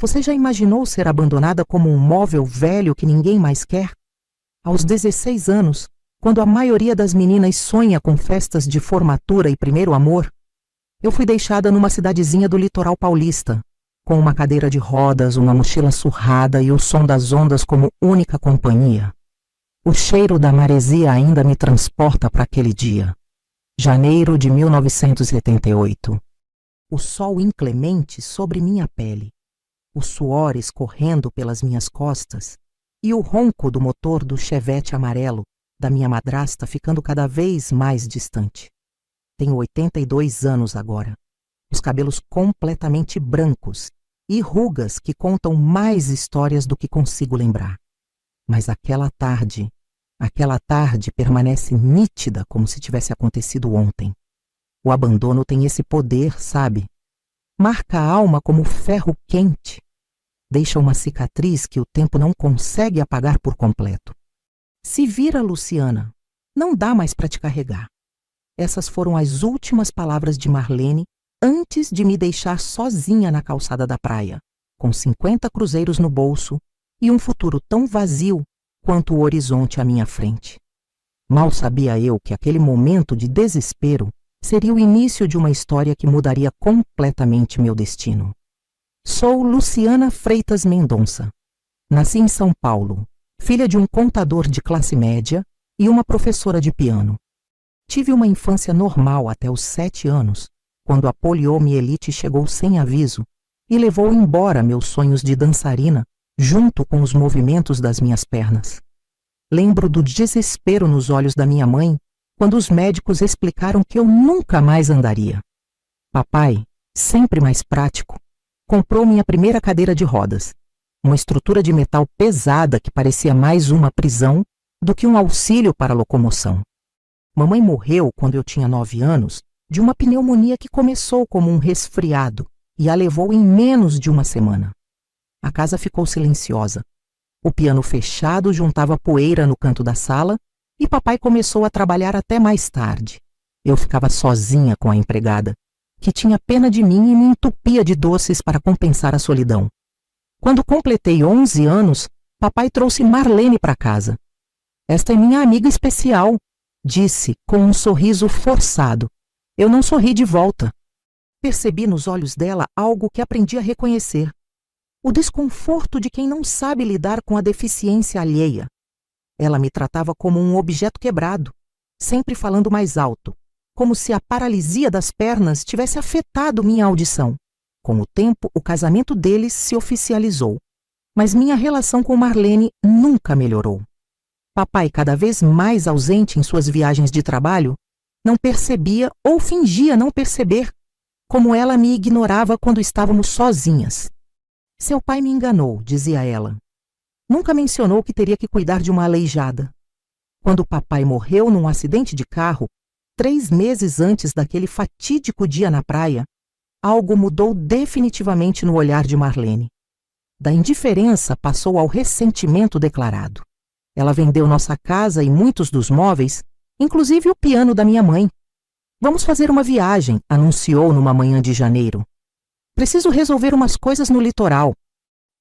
Você já imaginou ser abandonada como um móvel velho que ninguém mais quer? Aos 16 anos, quando a maioria das meninas sonha com festas de formatura e primeiro amor, eu fui deixada numa cidadezinha do litoral paulista, com uma cadeira de rodas, uma mochila surrada e o som das ondas como única companhia. O cheiro da maresia ainda me transporta para aquele dia. Janeiro de 1978. O sol inclemente sobre minha pele, o suor escorrendo pelas minhas costas e o ronco do motor do Chevette amarelo da minha madrasta ficando cada vez mais distante. Tenho 82 anos agora, os cabelos completamente brancos e rugas que contam mais histórias do que consigo lembrar. Mas aquela tarde permanece nítida como se tivesse acontecido ontem. O abandono tem esse poder, sabe? Marca a alma como ferro quente. Deixa uma cicatriz que o tempo não consegue apagar por completo. Se vira, Luciana, não dá mais para te carregar. Essas foram as últimas palavras de Marlene antes de me deixar sozinha na calçada da praia, com 50 cruzeiros no bolso e um futuro tão vazio quanto o horizonte à minha frente. Mal sabia eu que aquele momento de desespero seria o início de uma história que mudaria completamente meu destino. Sou Luciana Freitas Mendonça. Nasci em São Paulo, filha de um contador de classe média e uma professora de piano. Tive uma infância normal até os 7 anos, quando a poliomielite chegou sem aviso e levou embora meus sonhos de dançarina junto com os movimentos das minhas pernas. Lembro do desespero nos olhos da minha mãe quando os médicos explicaram que eu nunca mais andaria. Papai, sempre mais prático, comprou minha primeira cadeira de rodas, uma estrutura de metal pesada que parecia mais uma prisão do que um auxílio para a locomoção. Mamãe morreu quando eu tinha 9 anos de uma pneumonia que começou como um resfriado e a levou em menos de uma semana. A casa ficou silenciosa. O piano fechado juntava poeira no canto da sala e papai começou a trabalhar até mais tarde. Eu ficava sozinha com a empregada, que tinha pena de mim e me entupia de doces para compensar a solidão. Quando completei 11 anos, papai trouxe Marlene para casa. Esta é minha amiga especial, disse com um sorriso forçado. Eu não sorri de volta. Percebi nos olhos dela algo que aprendi a reconhecer. O desconforto de quem não sabe lidar com a deficiência alheia. Ela me tratava como um objeto quebrado, sempre falando mais alto, como se a paralisia das pernas tivesse afetado minha audição. Com o tempo, o casamento deles se oficializou, mas minha relação com Marlene nunca melhorou. Papai, cada vez mais ausente em suas viagens de trabalho, não percebia ou fingia não perceber como ela me ignorava quando estávamos sozinhas. Seu pai me enganou, dizia ela. Nunca mencionou que teria que cuidar de uma aleijada. Quando papai morreu num acidente de carro, 3 meses antes daquele fatídico dia na praia, algo mudou definitivamente no olhar de Marlene. Da indiferença passou ao ressentimento declarado. Ela vendeu nossa casa e muitos dos móveis, inclusive o piano da minha mãe. Vamos fazer uma viagem, anunciou numa manhã de janeiro. Preciso resolver umas coisas no litoral.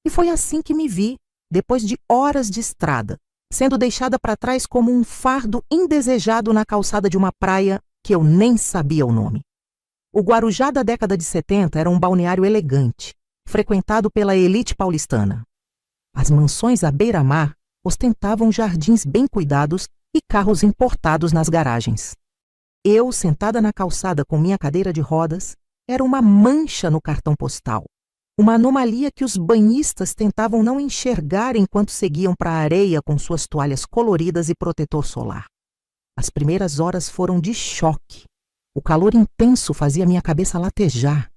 E foi assim que me vi, depois de horas de estrada, sendo deixada para trás como um fardo indesejado na calçada de uma praia que eu nem sabia o nome. O Guarujá da década de 70 era um balneário elegante, frequentado pela elite paulistana. As mansões à beira-mar ostentavam jardins bem cuidados e carros importados nas garagens. Eu, sentada na calçada com minha cadeira de rodas, era uma mancha no cartão postal, uma anomalia que os banhistas tentavam não enxergar enquanto seguiam para a areia com suas toalhas coloridas e protetor solar. As primeiras horas foram de choque. O calor intenso fazia minha cabeça latejar.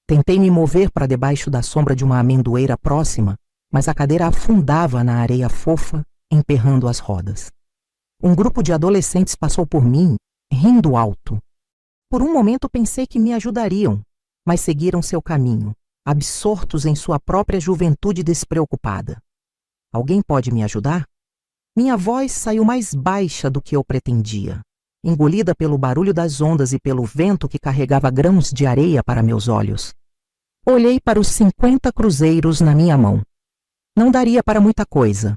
Tentei me mover para debaixo da sombra de uma amendoeira próxima, mas a cadeira afundava na areia fofa, emperrando as rodas. Um grupo de adolescentes passou por mim, rindo alto. Por um momento pensei que me ajudariam, mas seguiram seu caminho, absortos em sua própria juventude despreocupada. Alguém pode me ajudar? Minha voz saiu mais baixa do que eu pretendia, engolida pelo barulho das ondas e pelo vento que carregava grãos de areia para meus olhos. Olhei para os 50 cruzeiros na minha mão. Não daria para muita coisa.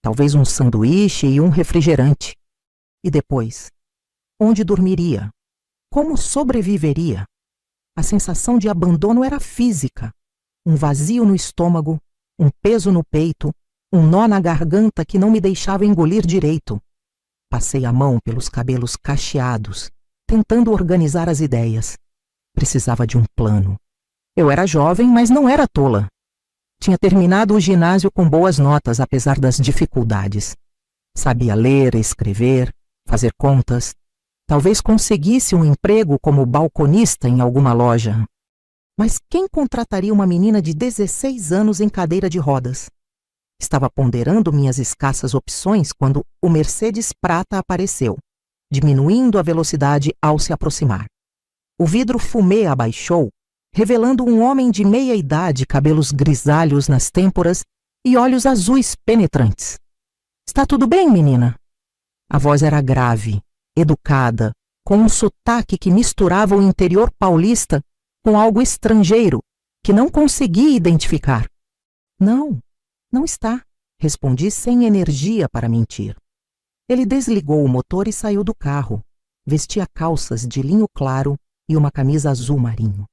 Talvez um sanduíche e um refrigerante. E depois? Onde dormiria? Como sobreviveria? A sensação de abandono era física. Um vazio no estômago, um peso no peito, um nó na garganta que não me deixava engolir direito. Passei a mão pelos cabelos cacheados, tentando organizar as ideias. Precisava de um plano. Eu era jovem, mas não era tola. Tinha terminado o ginásio com boas notas, apesar das dificuldades. Sabia ler, escrever, fazer contas. Talvez conseguisse um emprego como balconista em alguma loja. Mas quem contrataria uma menina de 16 anos em cadeira de rodas? Estava ponderando minhas escassas opções quando o Mercedes prata apareceu, diminuindo a velocidade ao se aproximar. O vidro fumê abaixou, revelando um homem de meia idade, cabelos grisalhos nas têmporas e olhos azuis penetrantes. — Está tudo bem, menina? A voz era grave, educada, com um sotaque que misturava o interior paulista com algo estrangeiro, que não consegui identificar. — Não, não está, respondi sem energia para mentir. Ele desligou o motor e saiu do carro. Vestia calças de linho claro e uma camisa azul marinho.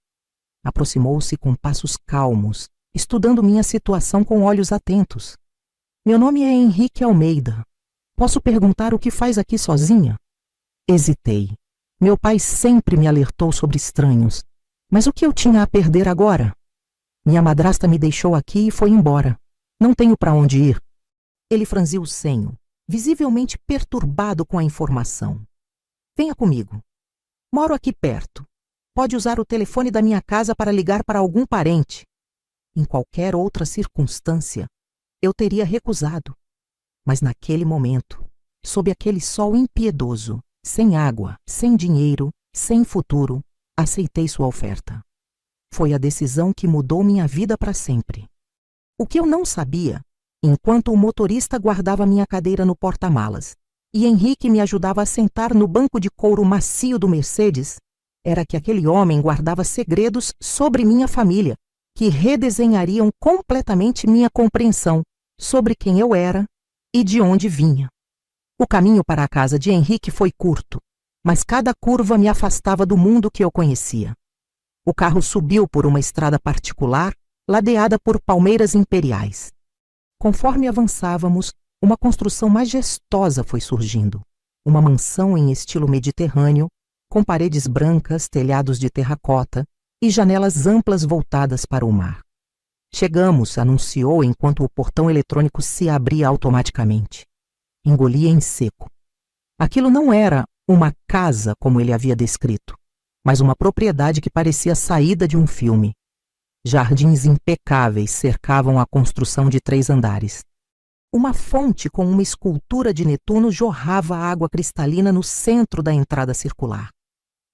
Aproximou-se com passos calmos, estudando minha situação com olhos atentos. — Meu nome é Henrique Almeida. Posso perguntar o que faz aqui sozinha? Hesitei. Meu pai sempre me alertou sobre estranhos. Mas o que eu tinha a perder agora? Minha madrasta me deixou aqui e foi embora. Não tenho para onde ir. Ele franziu o senho, visivelmente perturbado com a informação. — Venha comigo. Moro aqui perto. Pode usar o telefone da minha casa para ligar para algum parente. Em qualquer outra circunstância, eu teria recusado. Mas naquele momento, sob aquele sol impiedoso, sem água, sem dinheiro, sem futuro, aceitei sua oferta. Foi a decisão que mudou minha vida para sempre. O que eu não sabia, enquanto o motorista guardava minha cadeira no porta-malas e Henrique me ajudava a sentar no banco de couro macio do Mercedes, era que aquele homem guardava segredos sobre minha família, que redesenhariam completamente minha compreensão sobre quem eu era e de onde vinha. O caminho para a casa de Henrique foi curto, mas cada curva me afastava do mundo que eu conhecia. O carro subiu por uma estrada particular, ladeada por palmeiras imperiais. Conforme avançávamos, uma construção majestosa foi surgindo. Uma mansão em estilo mediterrâneo, com paredes brancas, telhados de terracota e janelas amplas voltadas para o mar. Chegamos, anunciou enquanto o portão eletrônico se abria automaticamente. Engoli em seco. Aquilo não era uma casa como ele havia descrito, mas uma propriedade que parecia saída de um filme. Jardins impecáveis cercavam a construção de 3 andares. Uma fonte com uma escultura de Netuno jorrava água cristalina no centro da entrada circular.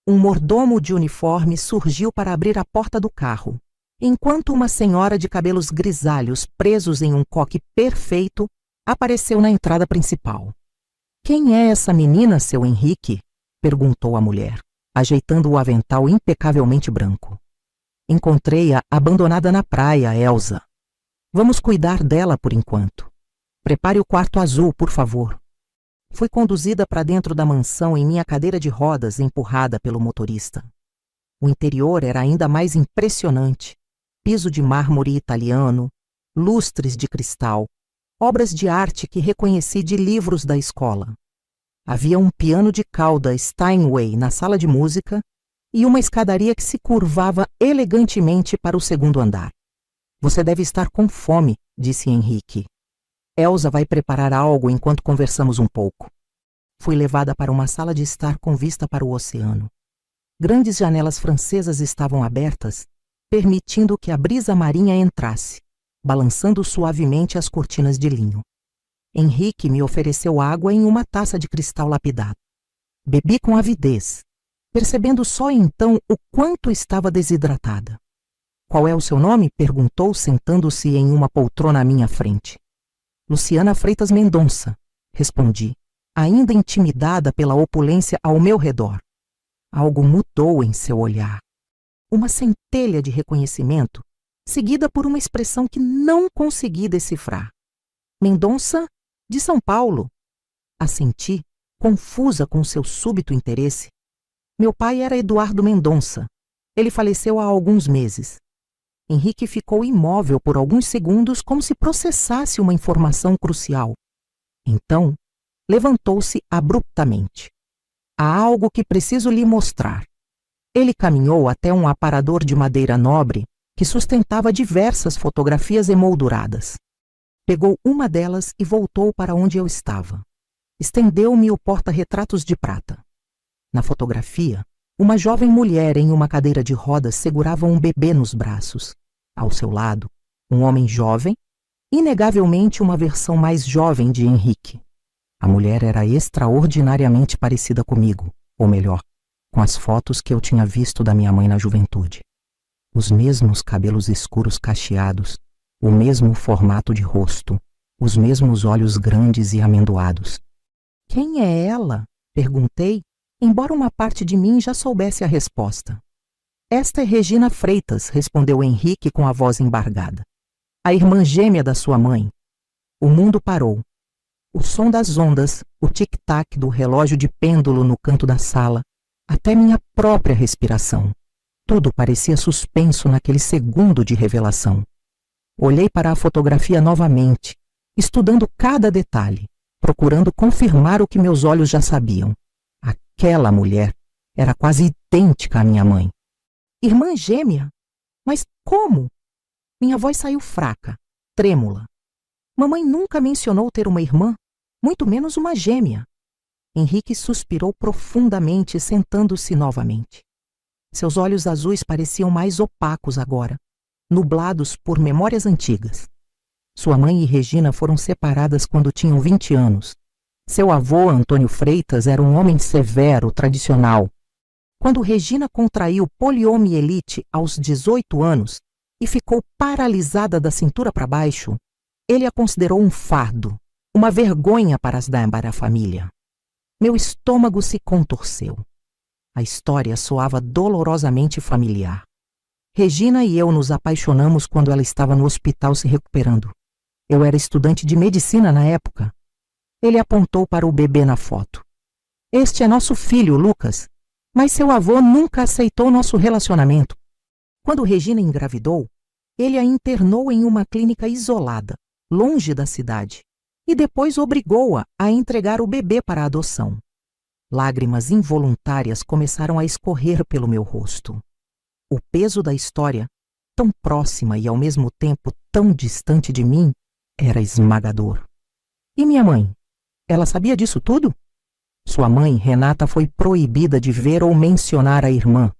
Um mordomo de uniforme surgiu para abrir a porta do carro, enquanto uma senhora de cabelos grisalhos presos em um coque perfeito apareceu na entrada principal. — Quem é essa menina, seu Henrique? Perguntou a mulher, ajeitando o avental impecavelmente branco. — Encontrei-a abandonada na praia, Elsa. Vamos cuidar dela por enquanto. Prepare o quarto azul, por favor. Fui conduzida para dentro da mansão em minha cadeira de rodas, empurrada pelo motorista. O interior era ainda mais impressionante. Piso de mármore italiano, lustres de cristal, obras de arte que reconheci de livros da escola. Havia um piano de cauda Steinway na sala de música e uma escadaria que se curvava elegantemente para o 2º andar. — Você deve estar com fome, disse Henrique. Elsa vai preparar algo enquanto conversamos um pouco. Fui levada para uma sala de estar com vista para o oceano. Grandes janelas francesas estavam abertas, permitindo que a brisa marinha entrasse, balançando suavemente as cortinas de linho. Henrique me ofereceu água em uma taça de cristal lapidado. Bebi com avidez, percebendo só então o quanto estava desidratada. — Qual é o seu nome? Perguntou, sentando-se em uma poltrona à minha frente. — Luciana Freitas Mendonça, respondi, ainda intimidada pela opulência ao meu redor. Algo mudou em seu olhar. uma centelha de reconhecimento, seguida por uma expressão que não consegui decifrar. Mendonça, de São Paulo. Assenti, confusa com seu súbito interesse. Meu pai era Eduardo Mendonça. Ele faleceu há alguns meses. Henrique ficou imóvel por alguns segundos, como se processasse uma informação crucial. Então, levantou-se abruptamente. Há algo que preciso lhe mostrar. Ele caminhou até um aparador de madeira nobre que sustentava diversas fotografias emolduradas. Pegou uma delas e voltou para onde eu estava. Estendeu-me o porta-retratos de prata. Na fotografia, uma jovem mulher em uma cadeira de rodas segurava um bebê nos braços. Ao seu lado, um homem jovem, inegavelmente uma versão mais jovem de Henrique. A mulher era extraordinariamente parecida comigo, ou melhor, com as fotos que eu tinha visto da minha mãe na juventude. Os mesmos cabelos escuros cacheados, o mesmo formato de rosto, os mesmos olhos grandes e amendoados. Quem é ela? Perguntei, embora uma parte de mim já soubesse a resposta. Esta é Regina Freitas, respondeu Henrique com a voz embargada. A irmã gêmea da sua mãe. O mundo parou. O som das ondas, o tic-tac do relógio de pêndulo no canto da sala, até minha própria respiração. Tudo parecia suspenso naquele segundo de revelação. Olhei para a fotografia novamente, estudando cada detalhe, procurando confirmar o que meus olhos já sabiam. Aquela mulher era quase idêntica à minha mãe. Irmã gêmea? Mas como? Minha voz saiu fraca, trêmula. Mamãe nunca mencionou ter uma irmã, muito menos uma gêmea. Henrique suspirou profundamente, sentando-se novamente. Seus olhos azuis pareciam mais opacos agora, nublados por memórias antigas. Sua mãe e Regina foram separadas quando tinham 20 anos. Seu avô, Antônio Freitas, era um homem severo, tradicional. Quando Regina contraiu poliomielite aos 18 anos e ficou paralisada da cintura para baixo, ele a considerou um fardo, uma vergonha para as damas da família. Meu estômago se contorceu. A história soava dolorosamente familiar. Regina e eu nos apaixonamos quando ela estava no hospital se recuperando. Eu era estudante de medicina na época. Ele apontou para o bebê na foto. Este é nosso filho, Lucas, mas seu avô nunca aceitou nosso relacionamento. Quando Regina engravidou, ele a internou em uma clínica isolada, longe da cidade, e depois obrigou-a a entregar o bebê para a adoção. Lágrimas involuntárias começaram a escorrer pelo meu rosto. O peso da história, tão próxima e ao mesmo tempo tão distante de mim, era esmagador. E minha mãe? Ela sabia disso tudo? Sua mãe, Renata, foi proibida de ver ou mencionar a irmã.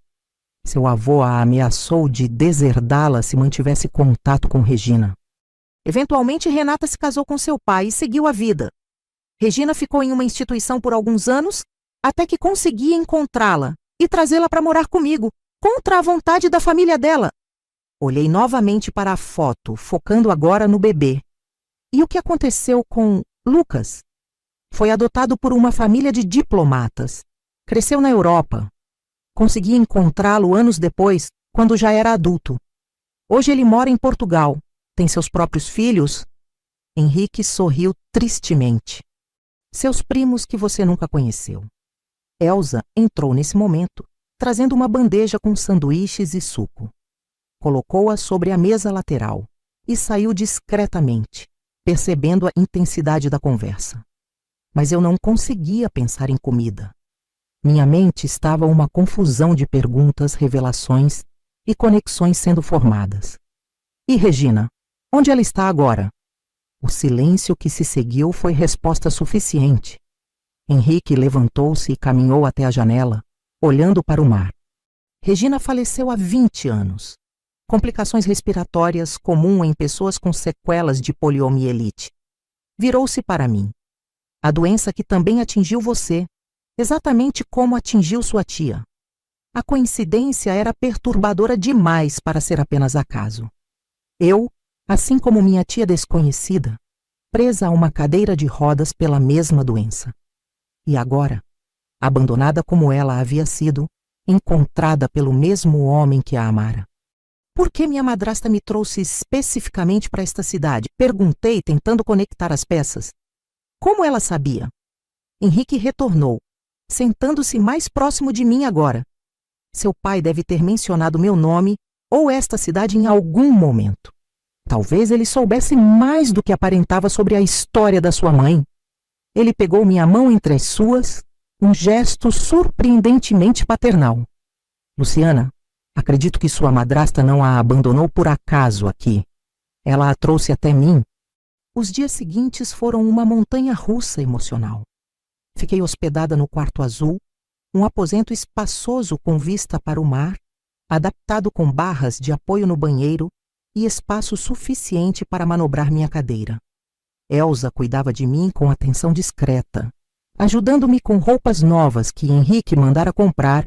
Seu avô a ameaçou de deserdá-la se mantivesse contato com Regina. Eventualmente, Renata se casou com seu pai e seguiu a vida. Regina ficou em uma instituição por alguns anos, até que consegui encontrá-la e trazê-la para morar comigo, contra a vontade da família dela. Olhei novamente para a foto, focando agora no bebê. E o que aconteceu com Lucas? Foi adotado por uma família de diplomatas. Cresceu na Europa. Consegui encontrá-lo anos depois, quando já era adulto. Hoje ele mora em Portugal. Tem seus próprios filhos. Henrique sorriu tristemente. Seus primos que você nunca conheceu. Elsa entrou nesse momento, trazendo uma bandeja com sanduíches e suco. Colocou-a sobre a mesa lateral e saiu discretamente, percebendo a intensidade da conversa. Mas eu não conseguia pensar em comida. Minha mente estava uma confusão de perguntas, revelações e conexões sendo formadas. E Regina? Onde ela está agora? O silêncio que se seguiu foi resposta suficiente. Henrique levantou-se e caminhou até a janela, olhando para o mar. Regina faleceu há 20 anos. Complicações respiratórias comum em pessoas com sequelas de poliomielite. Virou-se para mim. A doença que também atingiu você, exatamente como atingiu sua tia. A coincidência era perturbadora demais para ser apenas acaso. Eu, assim como minha tia desconhecida, presa a uma cadeira de rodas pela mesma doença. E agora, abandonada como ela havia sido, encontrada pelo mesmo homem que a amara. Por que minha madrasta me trouxe especificamente para esta cidade? Perguntei, tentando conectar as peças. Como ela sabia? Henrique retornou, sentando-se mais próximo de mim agora. Seu pai deve ter mencionado meu nome ou esta cidade em algum momento. Talvez ele soubesse mais do que aparentava sobre a história da sua mãe. Ele pegou minha mão entre as suas, um gesto surpreendentemente paternal. Luciana, acredito que sua madrasta não a abandonou por acaso aqui. Ela a trouxe até mim. Os dias seguintes foram uma montanha-russa emocional. Fiquei hospedada no quarto azul, um aposento espaçoso com vista para o mar, adaptado com barras de apoio no banheiro e espaço suficiente para manobrar minha cadeira. Elsa cuidava de mim com atenção discreta, ajudando-me com roupas novas que Henrique mandara comprar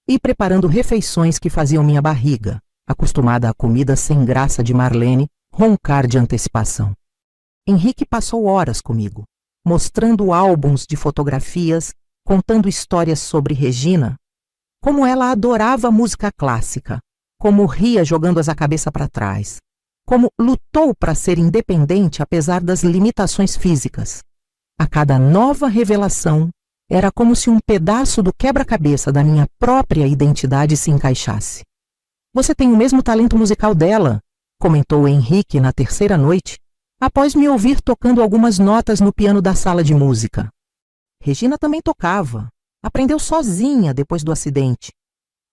e preparando refeições que faziam minha barriga, acostumada à comida sem graça de Marlene, roncar de antecipação. Henrique passou horas comigo, mostrando álbuns de fotografias, contando histórias sobre Regina, como ela adorava música clássica, como ria jogando-as a cabeça para trás, como lutou para ser independente apesar das limitações físicas. A cada nova revelação, era como se um pedaço do quebra-cabeça da minha própria identidade se encaixasse. Você tem o mesmo talento musical dela, comentou Henrique na terceira noite, após me ouvir tocando algumas notas no piano da sala de música. Regina também tocava. Aprendeu sozinha depois do acidente.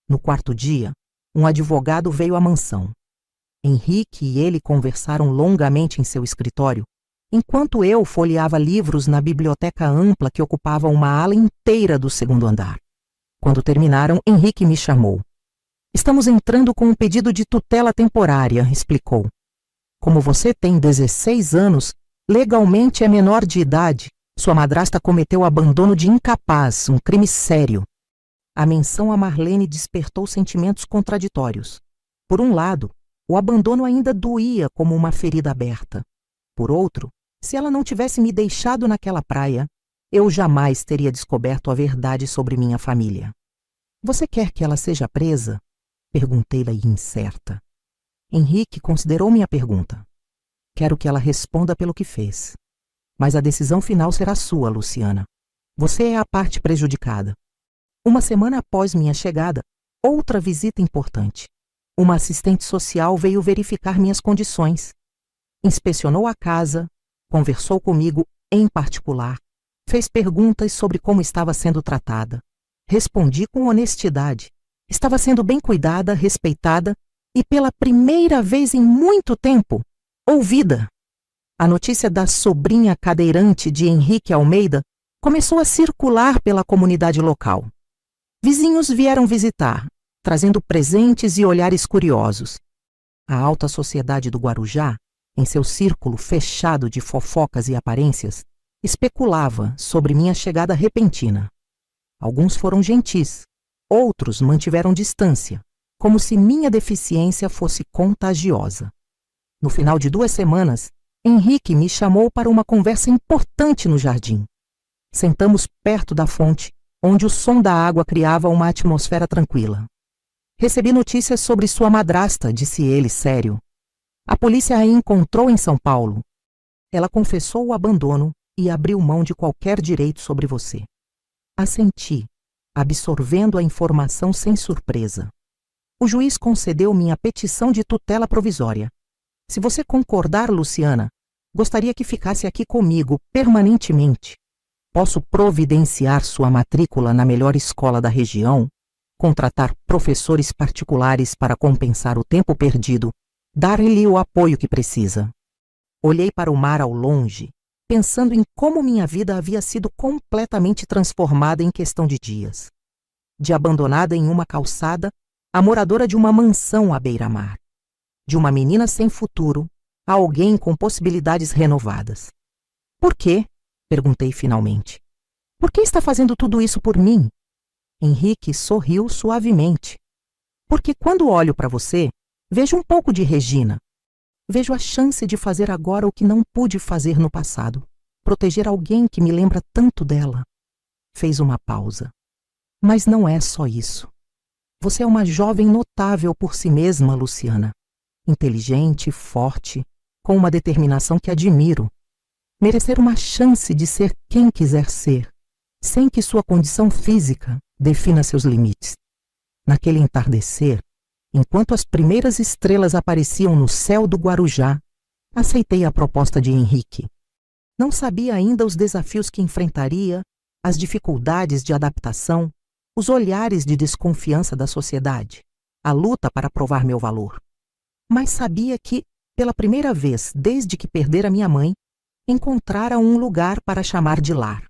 No quarto dia, um advogado veio à mansão. Henrique e ele conversaram longamente em seu escritório, enquanto eu folheava livros na biblioteca ampla que ocupava uma ala inteira do segundo andar. Quando terminaram, Henrique me chamou. Estamos entrando com um pedido de tutela temporária, explicou. Como você tem 16 anos, legalmente é menor de idade. Sua madrasta cometeu abandono de incapaz, um crime sério. A menção a Marlene despertou sentimentos contraditórios. Por um lado, o abandono ainda doía como uma ferida aberta. Por outro, se ela não tivesse me deixado naquela praia, eu jamais teria descoberto a verdade sobre minha família. Você quer que ela seja presa? Perguntei-la incerta. Henrique considerou minha pergunta. Quero que ela responda pelo que fez. Mas a decisão final será sua, Luciana. Você é a parte prejudicada. Uma semana após minha chegada, outra visita importante. Uma assistente social veio verificar minhas condições. Inspecionou a casa, conversou comigo em particular, fez perguntas sobre como estava sendo tratada. Respondi com honestidade. Estava sendo bem cuidada, respeitada e, pela primeira vez em muito tempo, ouvida. A notícia da sobrinha cadeirante de Henrique Almeida começou a circular pela comunidade local. Vizinhos vieram visitar, trazendo presentes e olhares curiosos. A alta sociedade do Guarujá, em seu círculo fechado de fofocas e aparências, especulava sobre minha chegada repentina. Alguns foram gentis, outros mantiveram distância, como se minha deficiência fosse contagiosa. No final de 2 semanas, Henrique me chamou para uma conversa importante no jardim. Sentamos perto da fonte, onde o som da água criava uma atmosfera tranquila. Recebi notícias sobre sua madrasta, disse ele, sério. A polícia a encontrou em São Paulo. Ela confessou o abandono e abriu mão de qualquer direito sobre você. Assenti, absorvendo a informação sem surpresa. O juiz concedeu minha petição de tutela provisória. Se você concordar, Luciana, gostaria que ficasse aqui comigo permanentemente. Posso providenciar sua matrícula na melhor escola da região, contratar professores particulares para compensar o tempo perdido, dar-lhe o apoio que precisa. Olhei para o mar ao longe, pensando em como minha vida havia sido completamente transformada em questão de dias. De abandonada em uma calçada, a moradora de uma mansão à beira-mar. De uma menina sem futuro a alguém com possibilidades renovadas. Por quê? Perguntei finalmente. Por que está fazendo tudo isso por mim? Henrique sorriu suavemente. Porque quando olho para você, vejo um pouco de Regina. Vejo a chance de fazer agora o que não pude fazer no passado. Proteger alguém que me lembra tanto dela. Fez uma pausa. Mas não é só isso. Você é uma jovem notável por si mesma, Luciana. Inteligente, forte, com uma determinação que admiro. Merecer uma chance de ser quem quiser ser, sem que sua condição física defina seus limites. Naquele entardecer, enquanto as primeiras estrelas apareciam no céu do Guarujá, aceitei a proposta de Henrique. Não sabia ainda os desafios que enfrentaria, as dificuldades de adaptação, os olhares de desconfiança da sociedade, a luta para provar meu valor. Mas sabia que, pela primeira vez desde que perdera minha mãe, encontrara um lugar para chamar de lar.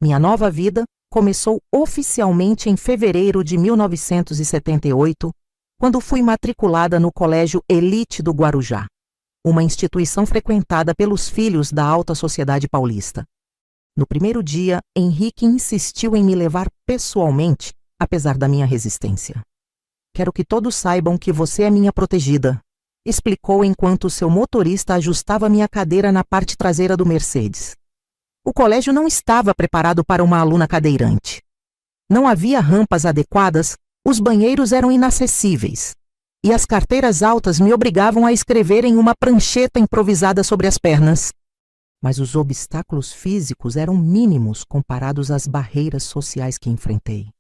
Minha nova vida começou oficialmente em fevereiro de 1978, quando fui matriculada no Colégio Elite do Guarujá, uma instituição frequentada pelos filhos da alta sociedade paulista. No primeiro dia, Henrique insistiu em me levar pessoalmente, apesar da minha resistência. Quero que todos saibam que você é minha protegida, explicou enquanto seu motorista ajustava minha cadeira na parte traseira do Mercedes. O colégio não estava preparado para uma aluna cadeirante. Não havia rampas adequadas, os banheiros eram inacessíveis, e as carteiras altas me obrigavam a escrever em uma prancheta improvisada sobre as pernas. Mas os obstáculos físicos eram mínimos comparados às barreiras sociais que enfrentei.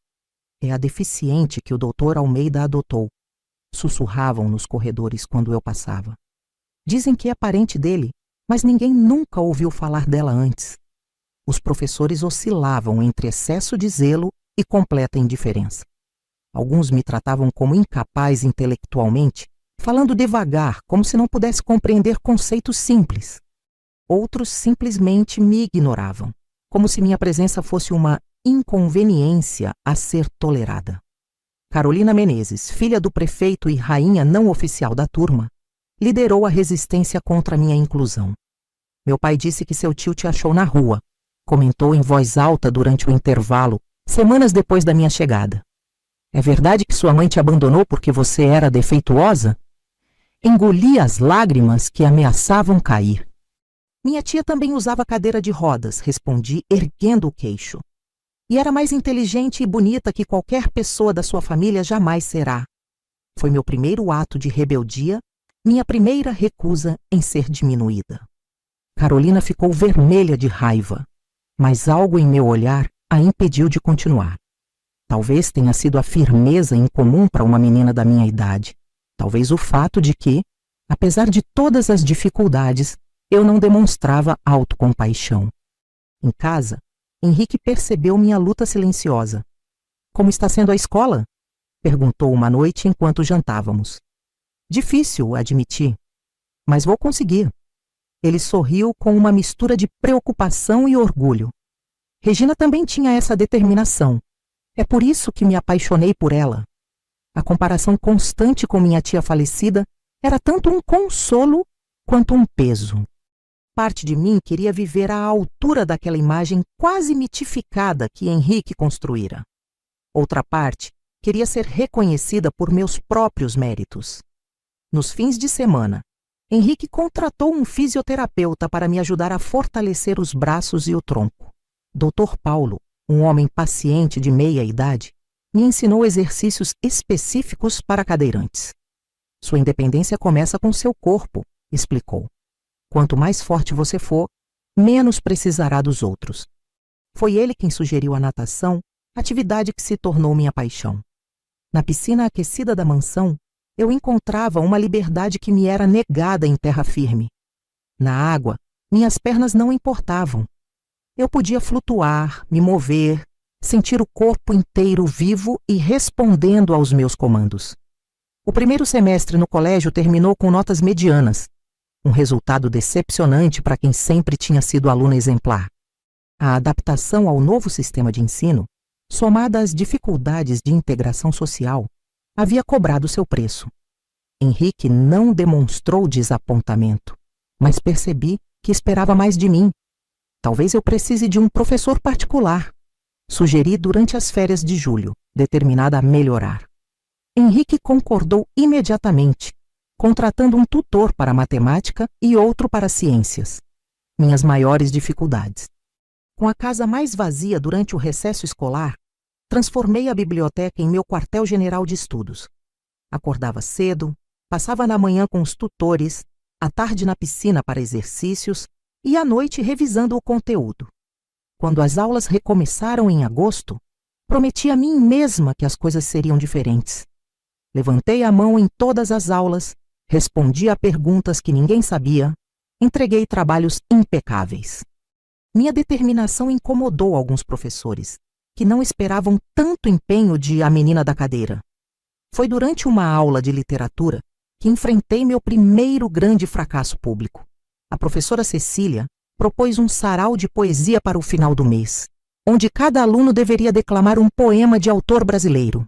É a deficiente que o Dr. Almeida adotou, sussurravam nos corredores quando eu passava. Dizem que é parente dele, mas ninguém nunca ouviu falar dela antes. Os professores oscilavam entre excesso de zelo e completa indiferença. Alguns me tratavam como incapaz intelectualmente, falando devagar, como se não pudesse compreender conceitos simples. Outros simplesmente me ignoravam, como se minha presença fosse uma inconveniência a ser tolerada. Carolina Menezes, filha do prefeito e rainha não oficial da turma, liderou a resistência contra minha inclusão. Meu pai disse que seu tio te achou na rua, comentou em voz alta durante o intervalo, semanas depois da minha chegada. É verdade que sua mãe te abandonou porque você era defeituosa? Engoli as lágrimas que ameaçavam cair. Minha tia também usava cadeira de rodas, respondi, erguendo o queixo. E era mais inteligente e bonita que qualquer pessoa da sua família jamais será. Foi meu primeiro ato de rebeldia, minha primeira recusa em ser diminuída. Carolina ficou vermelha de raiva, mas algo em meu olhar a impediu de continuar. Talvez tenha sido a firmeza incomum para uma menina da minha idade. Talvez o fato de que, apesar de todas as dificuldades, eu não demonstrava autocompaixão. Em casa, Henrique percebeu minha luta silenciosa. Como está sendo a escola? Perguntou uma noite enquanto jantávamos. Difícil, admiti, mas vou conseguir. Ele sorriu com uma mistura de preocupação e orgulho. Regina também tinha essa determinação. É por isso que me apaixonei por ela. A comparação constante com minha tia falecida era tanto um consolo quanto um peso. Parte de mim queria viver à altura daquela imagem quase mitificada que Henrique construíra. Outra parte queria ser reconhecida por meus próprios méritos. Nos fins de semana, Henrique contratou um fisioterapeuta para me ajudar a fortalecer os braços e o tronco. Dr. Paulo, um homem paciente de meia idade, me ensinou exercícios específicos para cadeirantes. Sua independência começa com seu corpo, explicou. Quanto mais forte você for, menos precisará dos outros. Foi ele quem sugeriu a natação, atividade que se tornou minha paixão. Na piscina aquecida da mansão, eu encontrava uma liberdade que me era negada em terra firme. Na água, minhas pernas não importavam. Eu podia flutuar, me mover, sentir o corpo inteiro vivo e respondendo aos meus comandos. O primeiro semestre no colégio terminou com notas medianas, um resultado decepcionante para quem sempre tinha sido aluna exemplar. A adaptação ao novo sistema de ensino, somada às dificuldades de integração social, havia cobrado seu preço. Henrique não demonstrou desapontamento, mas percebi que esperava mais de mim. Talvez eu precise de um professor particular. Sugeri durante as férias de julho, determinada a melhorar. Henrique concordou imediatamente, contratando um tutor para matemática e outro para ciências. Minhas maiores dificuldades. Com a casa mais vazia durante o recesso escolar, transformei a biblioteca em meu quartel-general de estudos. Acordava cedo, passava na manhã com os tutores, à tarde na piscina para exercícios e à noite revisando o conteúdo. Quando as aulas recomeçaram em agosto, prometi a mim mesma que as coisas seriam diferentes. Levantei a mão em todas as aulas, respondi a perguntas que ninguém sabia, entreguei trabalhos impecáveis. Minha determinação incomodou alguns professores, que não esperavam tanto empenho de A Menina da Cadeira. Foi durante uma aula de literatura que enfrentei meu primeiro grande fracasso público. A professora Cecília propôs um sarau de poesia para o final do mês, onde cada aluno deveria declamar um poema de autor brasileiro.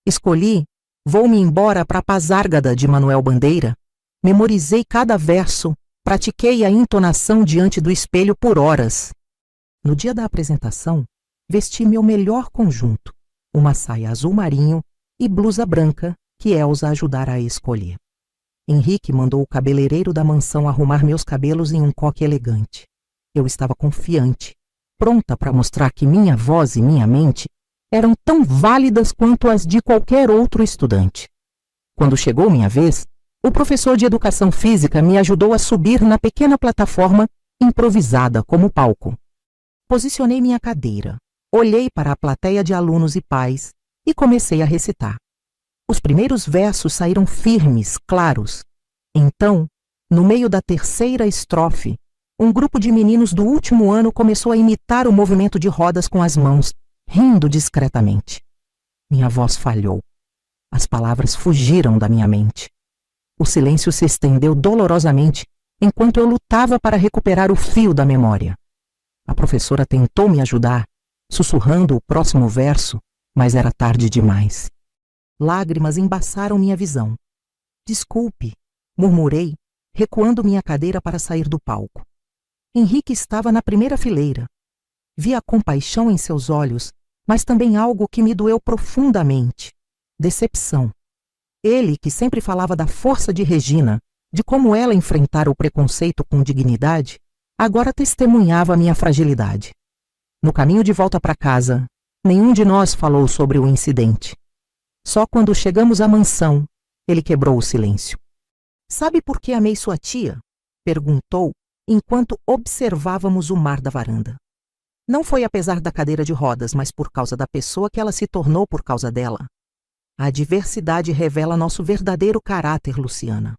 Escolhi Vou-me embora para Pazárgada, de Manuel Bandeira, memorizei cada verso, pratiquei a entonação diante do espelho por horas. No dia da apresentação, vesti meu melhor conjunto, uma saia azul marinho e blusa branca que Elsa ajudara a escolher. Henrique mandou o cabeleireiro da mansão arrumar meus cabelos em um coque elegante. Eu estava confiante, pronta para mostrar que minha voz e minha mente eram tão válidas quanto as de qualquer outro estudante. Quando chegou minha vez, o professor de educação física me ajudou a subir na pequena plataforma improvisada como palco. Posicionei minha cadeira, olhei para a plateia de alunos e pais e comecei a recitar. Os primeiros versos saíram firmes, claros. Então, no meio da terceira estrofe, um grupo de meninos do último ano começou a imitar o movimento de rodas com as mãos, rindo discretamente. Minha voz falhou. As palavras fugiram da minha mente. O silêncio se estendeu dolorosamente enquanto eu lutava para recuperar o fio da memória. A professora tentou me ajudar, sussurrando o próximo verso, mas era tarde demais. Lágrimas embaçaram minha visão. Desculpe, murmurei, recuando minha cadeira para sair do palco. Henrique estava na primeira fileira. Vi a compaixão em seus olhos, mas também algo que me doeu profundamente: decepção. Ele, que sempre falava da força de Regina, de como ela enfrentara o preconceito com dignidade, agora testemunhava minha fragilidade. No caminho de volta para casa, nenhum de nós falou sobre o incidente. Só quando chegamos à mansão, ele quebrou o silêncio. Sabe por que amei sua tia? Perguntou, enquanto observávamos o mar da varanda. Não foi apesar da cadeira de rodas, mas por causa da pessoa que ela se tornou por causa dela. A adversidade revela nosso verdadeiro caráter, Luciana.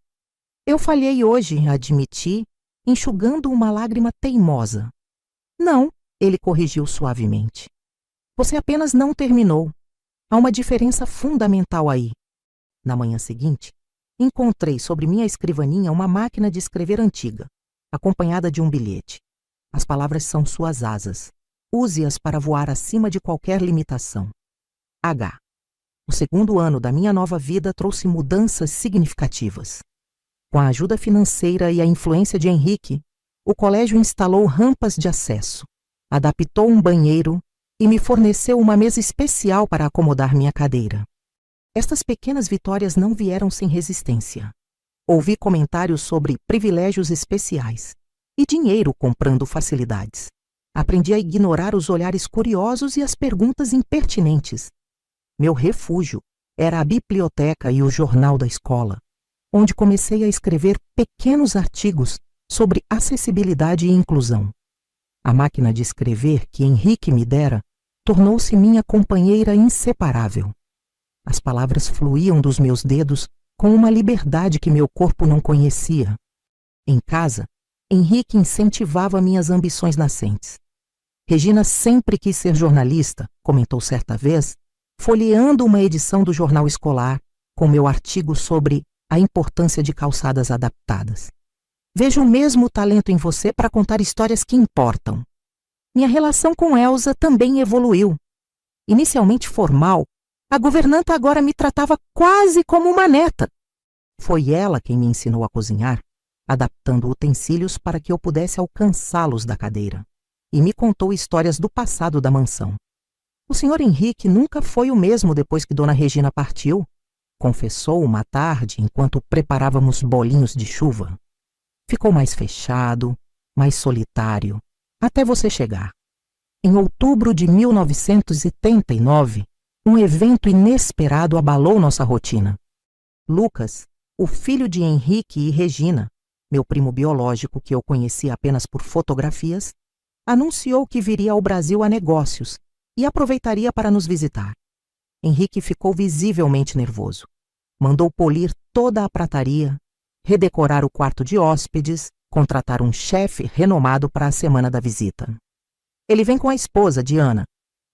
Eu falhei hoje, admiti, enxugando uma lágrima teimosa. Não, ele corrigiu suavemente. Você apenas não terminou. Há uma diferença fundamental aí. Na manhã seguinte, encontrei sobre minha escrivaninha uma máquina de escrever antiga, acompanhada de um bilhete. As palavras são suas asas. Use-as para voar acima de qualquer limitação. H. O segundo ano da minha nova vida trouxe mudanças significativas. Com a ajuda financeira e a influência de Henrique, o colégio instalou rampas de acesso, adaptou um banheiro e me forneceu uma mesa especial para acomodar minha cadeira. Estas pequenas vitórias não vieram sem resistência. Ouvi comentários sobre privilégios especiais e dinheiro comprando facilidades. Aprendi a ignorar os olhares curiosos e as perguntas impertinentes. Meu refúgio era a biblioteca e o jornal da escola, onde comecei a escrever pequenos artigos sobre acessibilidade e inclusão. A máquina de escrever que Henrique me dera tornou-se minha companheira inseparável. As palavras fluíam dos meus dedos com uma liberdade que meu corpo não conhecia. Em casa, Henrique incentivava minhas ambições nascentes. Regina sempre quis ser jornalista, comentou certa vez, folheando uma edição do jornal escolar com meu artigo sobre a importância de calçadas adaptadas. Vejo o mesmo talento em você para contar histórias que importam. Minha relação com Elsa também evoluiu. Inicialmente formal, a governanta agora me tratava quase como uma neta. Foi ela quem me ensinou a cozinhar, adaptando utensílios para que eu pudesse alcançá-los da cadeira, e me contou histórias do passado da mansão. O senhor Henrique nunca foi o mesmo depois que Dona Regina partiu, confessou uma tarde enquanto preparávamos bolinhos de chuva. Ficou mais fechado, mais solitário, até você chegar. Em outubro de 1979, um evento inesperado abalou nossa rotina. Lucas, o filho de Henrique e Regina, meu primo biológico que eu conhecia apenas por fotografias, anunciou que viria ao Brasil a negócios e aproveitaria para nos visitar. Henrique ficou visivelmente nervoso. Mandou polir toda a prataria, redecorar o quarto de hóspedes, contratar um chefe renomado para a semana da visita. Ele vem com a esposa, Diana.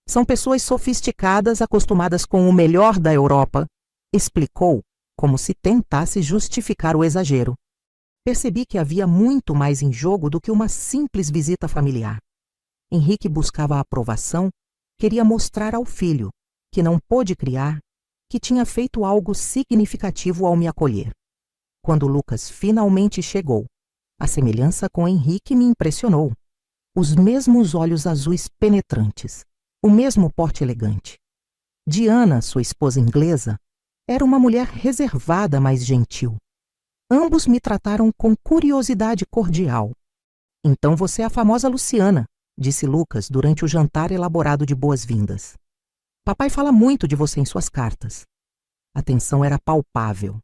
São pessoas sofisticadas, acostumadas com o melhor da Europa, explicou, como se tentasse justificar o exagero. Percebi que havia muito mais em jogo do que uma simples visita familiar. Henrique buscava a aprovação, queria mostrar ao filho, que não pôde criar, que tinha feito algo significativo ao me acolher. Quando Lucas finalmente chegou, a semelhança com Henrique me impressionou. Os mesmos olhos azuis penetrantes, o mesmo porte elegante. Diana, sua esposa inglesa, era uma mulher reservada, mas gentil. Ambos me trataram com curiosidade cordial. "Então você é a famosa Luciana", disse Lucas durante o jantar elaborado de boas-vindas. "Papai fala muito de você em suas cartas." A tensão era palpável.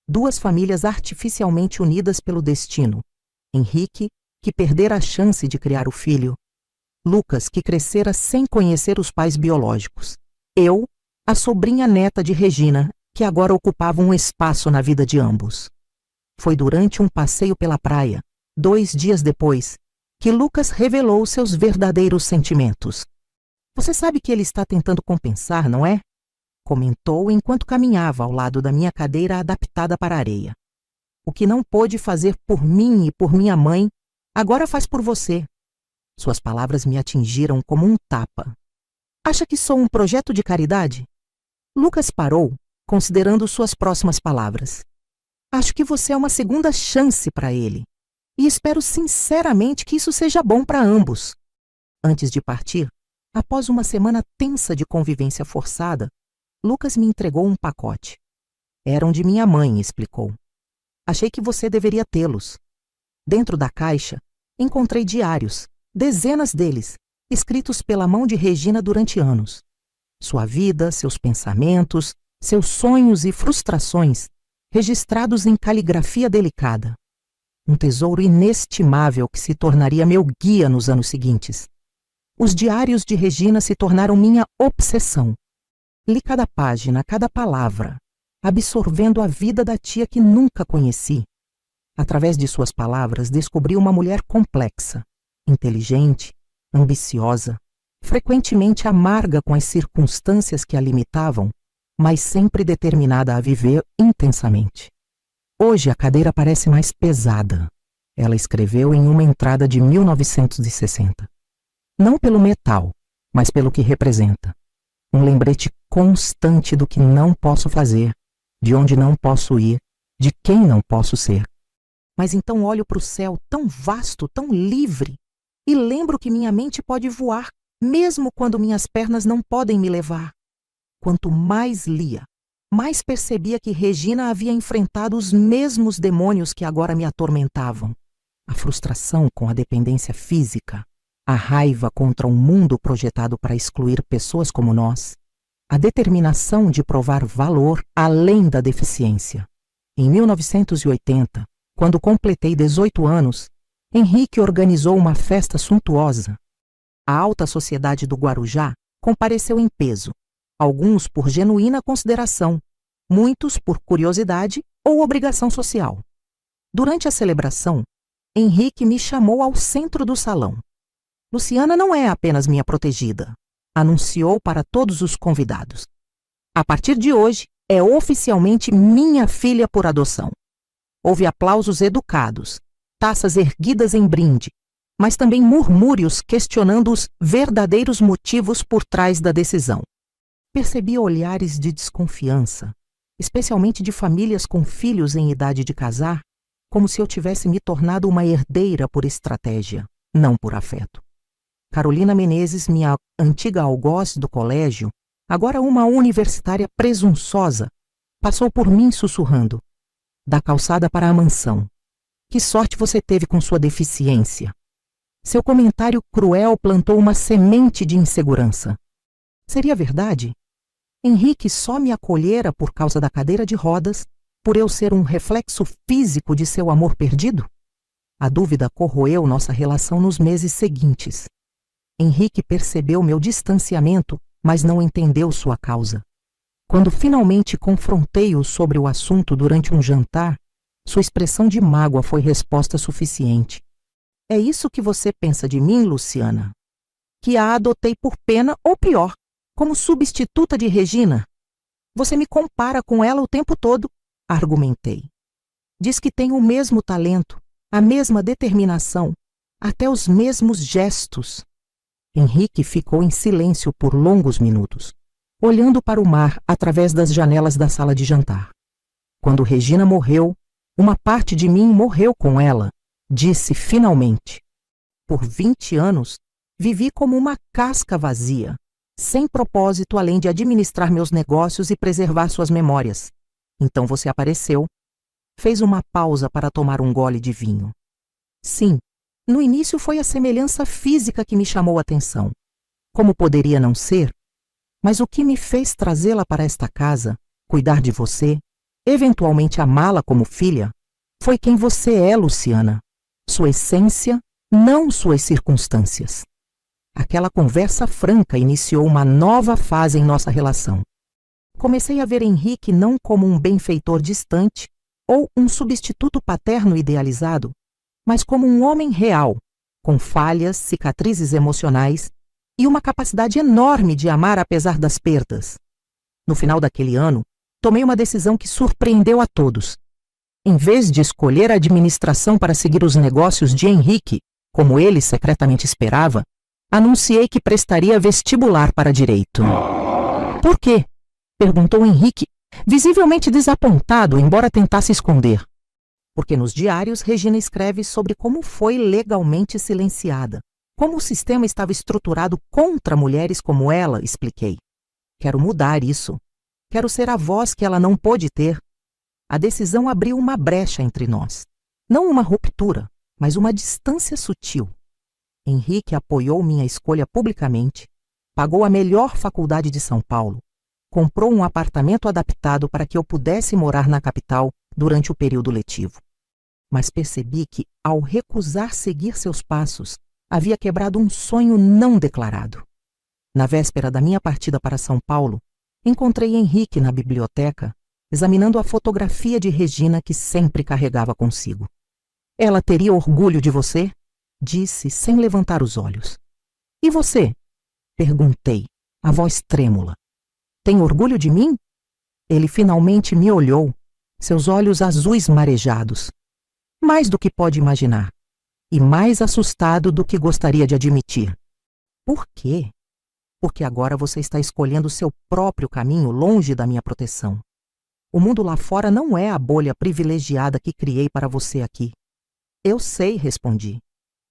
Duas famílias artificialmente unidas pelo destino. Henrique, que perdera a chance de criar o filho. Lucas, que crescera sem conhecer os pais biológicos. Eu, a sobrinha neta de Regina, que agora ocupava um espaço na vida de ambos. Foi durante um passeio pela praia, 2 dias depois, que Lucas revelou seus verdadeiros sentimentos. "Você sabe que ele está tentando compensar, não é?" comentou enquanto caminhava ao lado da minha cadeira adaptada para a areia. "O que não pôde fazer por mim e por minha mãe, agora faz por você." Suas palavras me atingiram como um tapa. "Acha que sou um projeto de caridade?" Lucas parou, considerando suas próximas palavras. "Acho que você é uma segunda chance para ele. E espero sinceramente que isso seja bom para ambos." Antes de partir, após uma semana tensa de convivência forçada, Lucas me entregou um pacote. "Eram de minha mãe", explicou. "Achei que você deveria tê-los." Dentro da caixa, encontrei diários, dezenas deles, escritos pela mão de Regina durante anos. Sua vida, seus pensamentos, seus sonhos e frustrações, registrados em caligrafia delicada. Um tesouro inestimável que se tornaria meu guia nos anos seguintes. Os diários de Regina se tornaram minha obsessão. Li cada página, cada palavra, absorvendo a vida da tia que nunca conheci. Através de suas palavras, descobri uma mulher complexa, inteligente, ambiciosa, frequentemente amarga com as circunstâncias que a limitavam, mas sempre determinada a viver intensamente. "Hoje a cadeira parece mais pesada", ela escreveu em uma entrada de 1960. "Não pelo metal, mas pelo que representa. Um lembrete constante do que não posso fazer, de onde não posso ir, de quem não posso ser. Mas então olho para o céu tão vasto, tão livre, e lembro que minha mente pode voar, mesmo quando minhas pernas não podem me levar." Quanto mais lia, mais percebia que Regina havia enfrentado os mesmos demônios que agora me atormentavam. A frustração com a dependência física, a raiva contra um mundo projetado para excluir pessoas como nós, a determinação de provar valor além da deficiência. Em 1980, quando completei 18 anos, Henrique organizou uma festa suntuosa. A alta sociedade do Guarujá compareceu em peso, alguns por genuína consideração, muitos por curiosidade ou obrigação social. Durante a celebração, Henrique me chamou ao centro do salão. "Luciana não é apenas minha protegida", anunciou para todos os convidados. "A partir de hoje, é oficialmente minha filha por adoção." Houve aplausos educados, taças erguidas em brinde, mas também murmúrios questionando os verdadeiros motivos por trás da decisão. Percebi olhares de desconfiança, especialmente de famílias com filhos em idade de casar, como se eu tivesse me tornado uma herdeira por estratégia, não por afeto. Carolina Menezes, minha antiga algoz do colégio, agora uma universitária presunçosa, passou por mim sussurrando: "Da calçada para a mansão. Que sorte você teve com sua deficiência." Seu comentário cruel plantou uma semente de insegurança. Seria verdade? Henrique só me acolhera por causa da cadeira de rodas, por eu ser um reflexo físico de seu amor perdido? A dúvida corroeu nossa relação nos meses seguintes. Henrique percebeu meu distanciamento, mas não entendeu sua causa. Quando finalmente confrontei-o sobre o assunto durante um jantar, sua expressão de mágoa foi resposta suficiente. É isso que você pensa de mim, Luciana? Que a adotei por pena ou pior, como substituta de Regina? Você me compara com ela o tempo todo, argumentei. Diz que tenho o mesmo talento, a mesma determinação, até os mesmos gestos. Henrique ficou em silêncio por longos minutos, olhando para o mar através das janelas da sala de jantar. Quando Regina morreu, uma parte de mim morreu com ela, disse finalmente. Por 20 anos, vivi como uma casca vazia, sem propósito além de administrar meus negócios e preservar suas memórias. Então você apareceu. Fez uma pausa para tomar um gole de vinho. Sim, no início foi a semelhança física que me chamou a atenção. Como poderia não ser? Mas o que me fez trazê-la para esta casa, cuidar de você, eventualmente amá-la como filha, foi quem você é, Luciana. Sua essência, não suas circunstâncias. Aquela conversa franca iniciou uma nova fase em nossa relação. Comecei a ver Henrique não como um benfeitor distante ou um substituto paterno idealizado, mas como um homem real, com falhas, cicatrizes emocionais e uma capacidade enorme de amar apesar das perdas. No final daquele ano, tomei uma decisão que surpreendeu a todos. Em vez de escolher a administração para seguir os negócios de Henrique, como ele secretamente esperava, anunciei que prestaria vestibular para direito. Por quê? Perguntou Henrique, visivelmente desapontado, embora tentasse esconder. Porque nos diários Regina escreve sobre como foi legalmente silenciada, como o sistema estava estruturado contra mulheres como ela, expliquei. Quero mudar isso. Quero ser a voz que ela não pôde ter. A decisão abriu uma brecha entre nós. Não uma ruptura, mas uma distância sutil. Henrique apoiou minha escolha publicamente, pagou a melhor faculdade de São Paulo, comprou um apartamento adaptado para que eu pudesse morar na capital durante o período letivo. Mas percebi que, ao recusar seguir seus passos, havia quebrado um sonho não declarado. Na véspera da minha partida para São Paulo, encontrei Henrique na biblioteca, examinando a fotografia de Regina que sempre carregava consigo. Ela teria orgulho de você? Disse sem levantar os olhos. E você? Perguntei, a voz trêmula. Tem orgulho de mim? Ele finalmente me olhou, seus olhos azuis marejados. Mais do que pode imaginar. E mais assustado do que gostaria de admitir. Por quê? Porque agora você está escolhendo seu próprio caminho longe da minha proteção. O mundo lá fora não é a bolha privilegiada que criei para você aqui. Eu sei, respondi.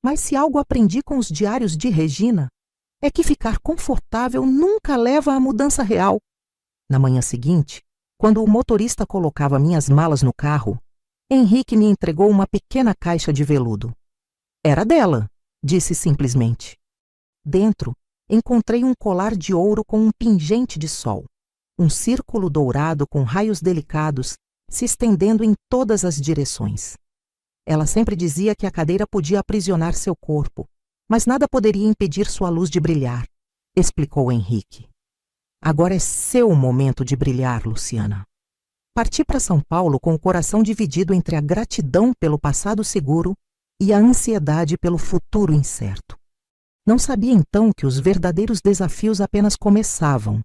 Mas se algo aprendi com os diários de Regina, é que ficar confortável nunca leva à mudança real. Na manhã seguinte, quando o motorista colocava minhas malas no carro, Henrique me entregou uma pequena caixa de veludo. Era dela, disse simplesmente. Dentro, encontrei um colar de ouro com um pingente de sol, um círculo dourado com raios delicados se estendendo em todas as direções. Ela sempre dizia que a cadeira podia aprisionar seu corpo, mas nada poderia impedir sua luz de brilhar, explicou Henrique. Agora é seu momento de brilhar, Luciana. Parti para São Paulo com o coração dividido entre a gratidão pelo passado seguro e a ansiedade pelo futuro incerto. Não sabia então que os verdadeiros desafios apenas começavam,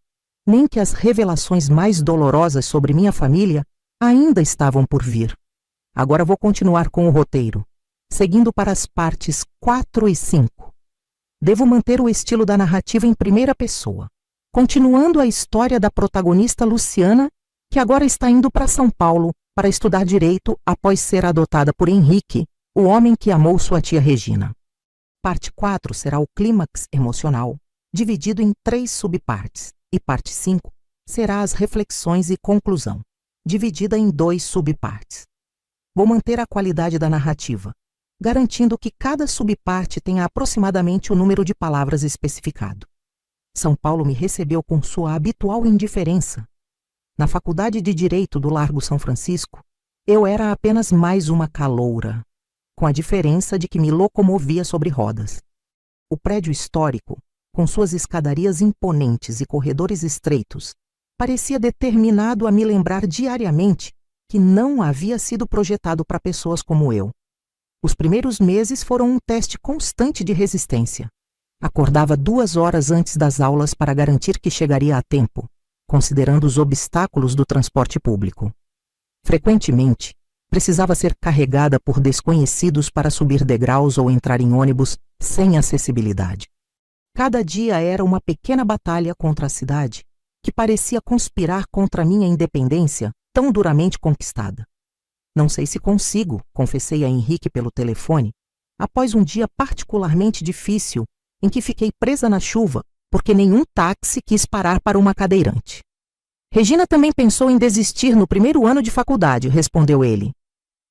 nem que as revelações mais dolorosas sobre minha família ainda estavam por vir. Agora vou continuar com o roteiro, seguindo para as partes 4 e 5. Devo manter o estilo da narrativa em primeira pessoa, continuando a história da protagonista Luciana, que agora está indo para São Paulo para estudar direito após ser adotada por Henrique, o homem que amou sua tia Regina. Parte 4 será o clímax emocional, dividido em 3 subpartes, e parte 5 será as reflexões e conclusão, dividida em 2 subpartes. Vou manter a qualidade da narrativa, garantindo que cada subparte tenha aproximadamente o número de palavras especificado. São Paulo me recebeu com sua habitual indiferença. Na Faculdade de Direito do Largo São Francisco, eu era apenas mais uma caloura, com a diferença de que me locomovia sobre rodas. O prédio histórico, com suas escadarias imponentes e corredores estreitos, parecia determinado a me lembrar diariamente que não havia sido projetado para pessoas como eu. Os primeiros meses foram um teste constante de resistência. Acordava 2 horas antes das aulas para garantir que chegaria a tempo, considerando os obstáculos do transporte público. Frequentemente, precisava ser carregada por desconhecidos para subir degraus ou entrar em ônibus sem acessibilidade. Cada dia era uma pequena batalha contra a cidade, que parecia conspirar contra minha independência tão duramente conquistada. Não sei se consigo, confessei a Henrique pelo telefone, após um dia particularmente difícil em que fiquei presa na chuva porque nenhum táxi quis parar para uma cadeirante. Regina também pensou em desistir no primeiro ano de faculdade, respondeu ele.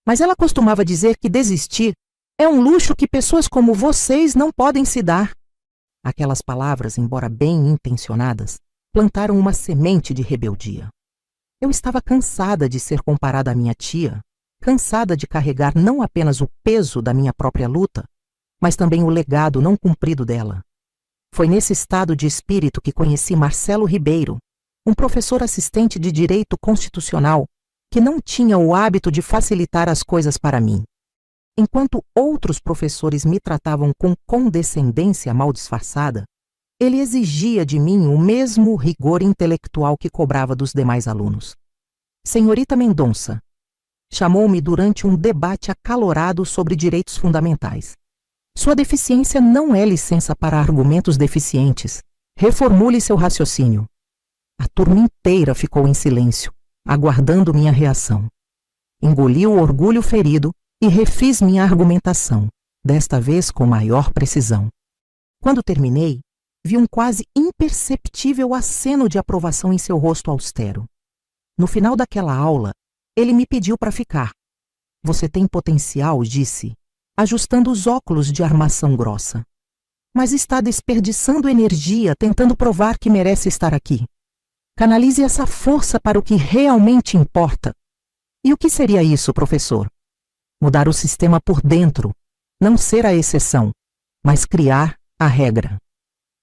Mas ela costumava dizer que desistir é um luxo que pessoas como vocês não podem se dar. Aquelas palavras, embora bem intencionadas, plantaram uma semente de rebeldia. Eu estava cansada de ser comparada à minha tia, cansada de carregar não apenas o peso da minha própria luta, mas também o legado não cumprido dela. Foi nesse estado de espírito que conheci Marcelo Ribeiro, um professor assistente de Direito Constitucional que não tinha o hábito de facilitar as coisas para mim. Enquanto outros professores me tratavam com condescendência mal disfarçada, ele exigia de mim o mesmo rigor intelectual que cobrava dos demais alunos. Senhorita Mendonça, chamou-me durante um debate acalorado sobre direitos fundamentais. Sua deficiência não é licença para argumentos deficientes. Reformule seu raciocínio. A turma inteira ficou em silêncio, aguardando minha reação. Engoli o orgulho ferido e refiz minha argumentação, desta vez com maior precisão. Quando terminei, vi um quase imperceptível aceno de aprovação em seu rosto austero. No final daquela aula, ele me pediu para ficar. Você tem potencial, disse, ajustando os óculos de armação grossa. Mas está desperdiçando energia tentando provar que merece estar aqui. Canalize essa força para o que realmente importa. E o que seria isso, professor? Mudar o sistema por dentro, não ser a exceção, mas criar a regra.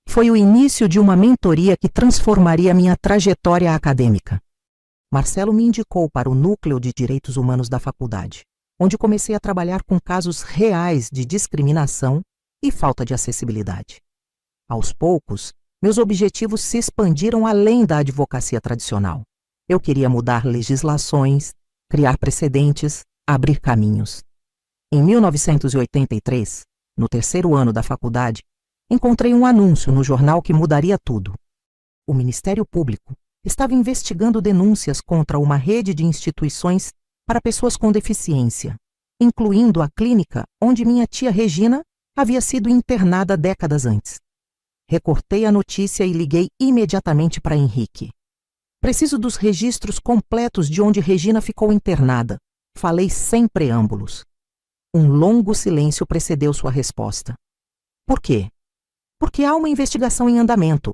Foi o início de uma mentoria que transformaria minha trajetória acadêmica. Marcelo me indicou para o Núcleo de Direitos Humanos da faculdade, onde comecei a trabalhar com casos reais de discriminação e falta de acessibilidade. Aos poucos, meus objetivos se expandiram além da advocacia tradicional. Eu queria mudar legislações, criar precedentes, abrir caminhos. Em 1983, no 3º ano da faculdade, encontrei um anúncio no jornal que mudaria tudo. O Ministério Público estava investigando denúncias contra uma rede de instituições para pessoas com deficiência, incluindo a clínica onde minha tia Regina havia sido internada décadas antes. Recortei a notícia e liguei imediatamente para Henrique. Preciso dos registros completos de onde Regina ficou internada. Falei sem preâmbulos. Um longo silêncio precedeu sua resposta. Por quê? Porque há uma investigação em andamento.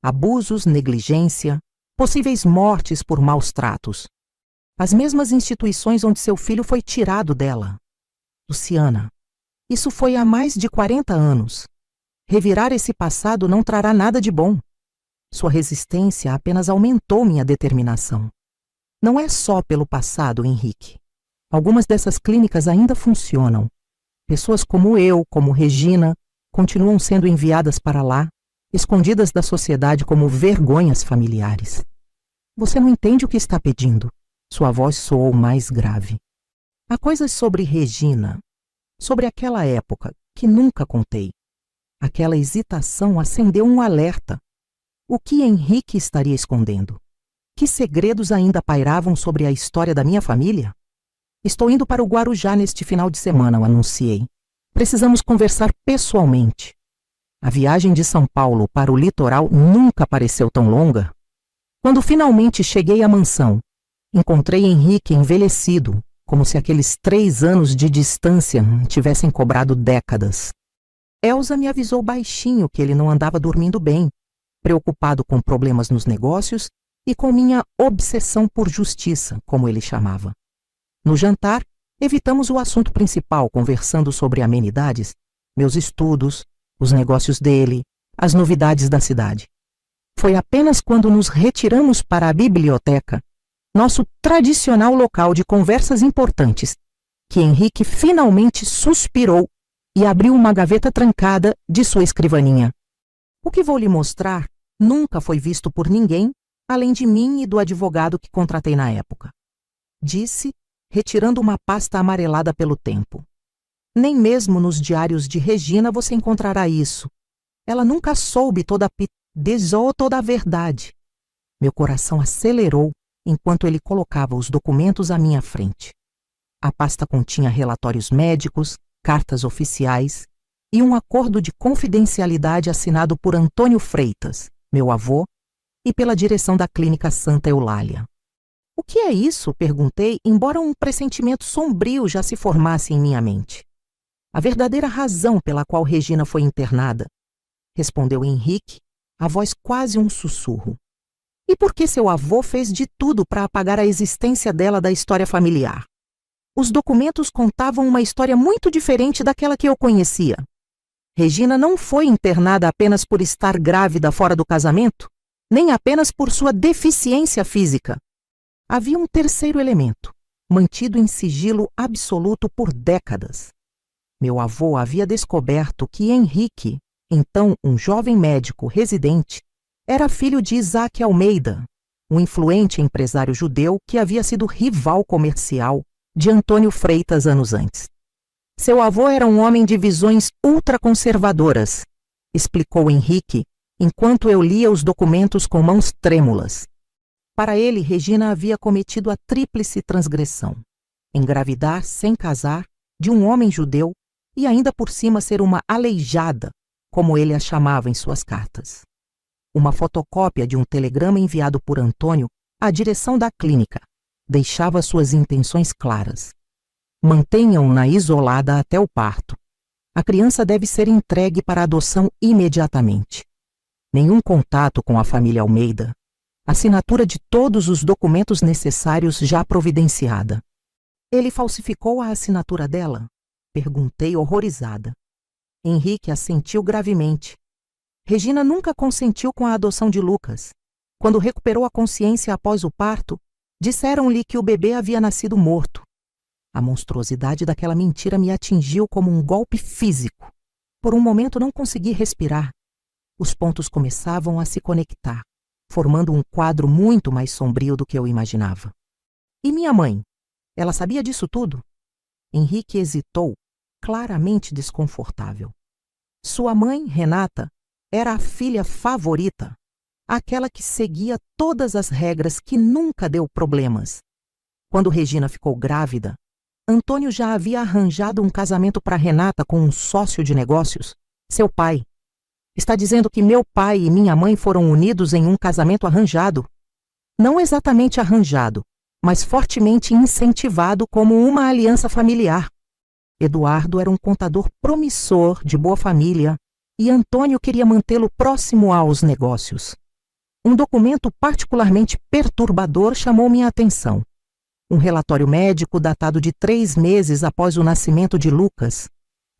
Abusos, negligência, possíveis mortes por maus tratos. As mesmas instituições onde seu filho foi tirado dela. Luciana, isso foi há mais de 40 anos. Revirar esse passado não trará nada de bom. Sua resistência apenas aumentou minha determinação. Não é só pelo passado, Henrique. Algumas dessas clínicas ainda funcionam. Pessoas como eu, como Regina, continuam sendo enviadas para lá, escondidas da sociedade como vergonhas familiares. Você não entende o que está pedindo. Sua voz soou mais grave. Há coisas sobre Regina, sobre aquela época, que nunca contei. Aquela hesitação acendeu um alerta. O que Henrique estaria escondendo? Que segredos ainda pairavam sobre a história da minha família? Estou indo para o Guarujá neste final de semana, eu anunciei. Precisamos conversar pessoalmente. A viagem de São Paulo para o litoral nunca pareceu tão longa. Quando finalmente cheguei à mansão, encontrei Henrique envelhecido, como se aqueles 3 anos de distância tivessem cobrado décadas. Elsa me avisou baixinho que ele não andava dormindo bem, preocupado com problemas nos negócios e com minha obsessão por justiça, como ele chamava. No jantar, evitamos o assunto principal, conversando sobre amenidades, meus estudos, os negócios dele, as novidades da cidade. Foi apenas quando nos retiramos para a biblioteca, nosso tradicional local de conversas importantes, que Henrique finalmente suspirou e abriu uma gaveta trancada de sua escrivaninha. O que vou lhe mostrar nunca foi visto por ninguém, além de mim e do advogado que contratei na época. Disse, retirando uma pasta amarelada pelo tempo. Nem mesmo nos diários de Regina você encontrará isso. Ela nunca soube desou toda a verdade. Meu coração acelerou enquanto ele colocava os documentos à minha frente. A pasta continha relatórios médicos, cartas oficiais e um acordo de confidencialidade assinado por Antônio Freitas, meu avô, e pela direção da Clínica Santa Eulália. O que é isso? Perguntei, embora um pressentimento sombrio já se formasse em minha mente. A verdadeira razão pela qual Regina foi internada, respondeu Henrique, a voz quase um sussurro. E por que seu avô fez de tudo para apagar a existência dela da história familiar? Os documentos contavam uma história muito diferente daquela que eu conhecia. Regina não foi internada apenas por estar grávida fora do casamento, nem apenas por sua deficiência física. Havia um terceiro elemento, mantido em sigilo absoluto por décadas. Meu avô havia descoberto que Henrique, então um jovem médico residente, era filho de Isaac Almeida, um influente empresário judeu que havia sido rival comercial de Antônio Freitas anos antes. Seu avô era um homem de visões ultraconservadoras, explicou Henrique, enquanto eu lia os documentos com mãos trêmulas. Para ele, Regina havia cometido a tríplice transgressão: engravidar sem casar, de um homem judeu, e ainda por cima ser uma aleijada, como ele a chamava em suas cartas. Uma fotocópia de um telegrama enviado por Antônio à direção da clínica deixava suas intenções claras. Mantenham-na isolada até o parto. A criança deve ser entregue para adoção imediatamente. Nenhum contato com a família Almeida. Assinatura de todos os documentos necessários já providenciada. Ele falsificou a assinatura dela? Perguntei horrorizada. Henrique assentiu gravemente. Regina nunca consentiu com a adoção de Lucas. Quando recuperou a consciência após o parto, disseram-lhe que o bebê havia nascido morto. A monstruosidade daquela mentira me atingiu como um golpe físico. Por um momento não consegui respirar. Os pontos começavam a se conectar, formando um quadro muito mais sombrio do que eu imaginava. E minha mãe? Ela sabia disso tudo? Henrique hesitou, claramente desconfortável. Sua mãe, Renata, era a filha favorita, aquela que seguia todas as regras, que nunca deu problemas. Quando Regina ficou grávida, Antônio já havia arranjado um casamento para Renata com um sócio de negócios, seu pai. Está dizendo que meu pai e minha mãe foram unidos em um casamento arranjado? Não exatamente arranjado, mas fortemente incentivado como uma aliança familiar. Eduardo era um contador promissor, de boa família, e Antônio queria mantê-lo próximo aos negócios. Um documento particularmente perturbador chamou minha atenção. Um relatório médico datado de 3 meses após o nascimento de Lucas,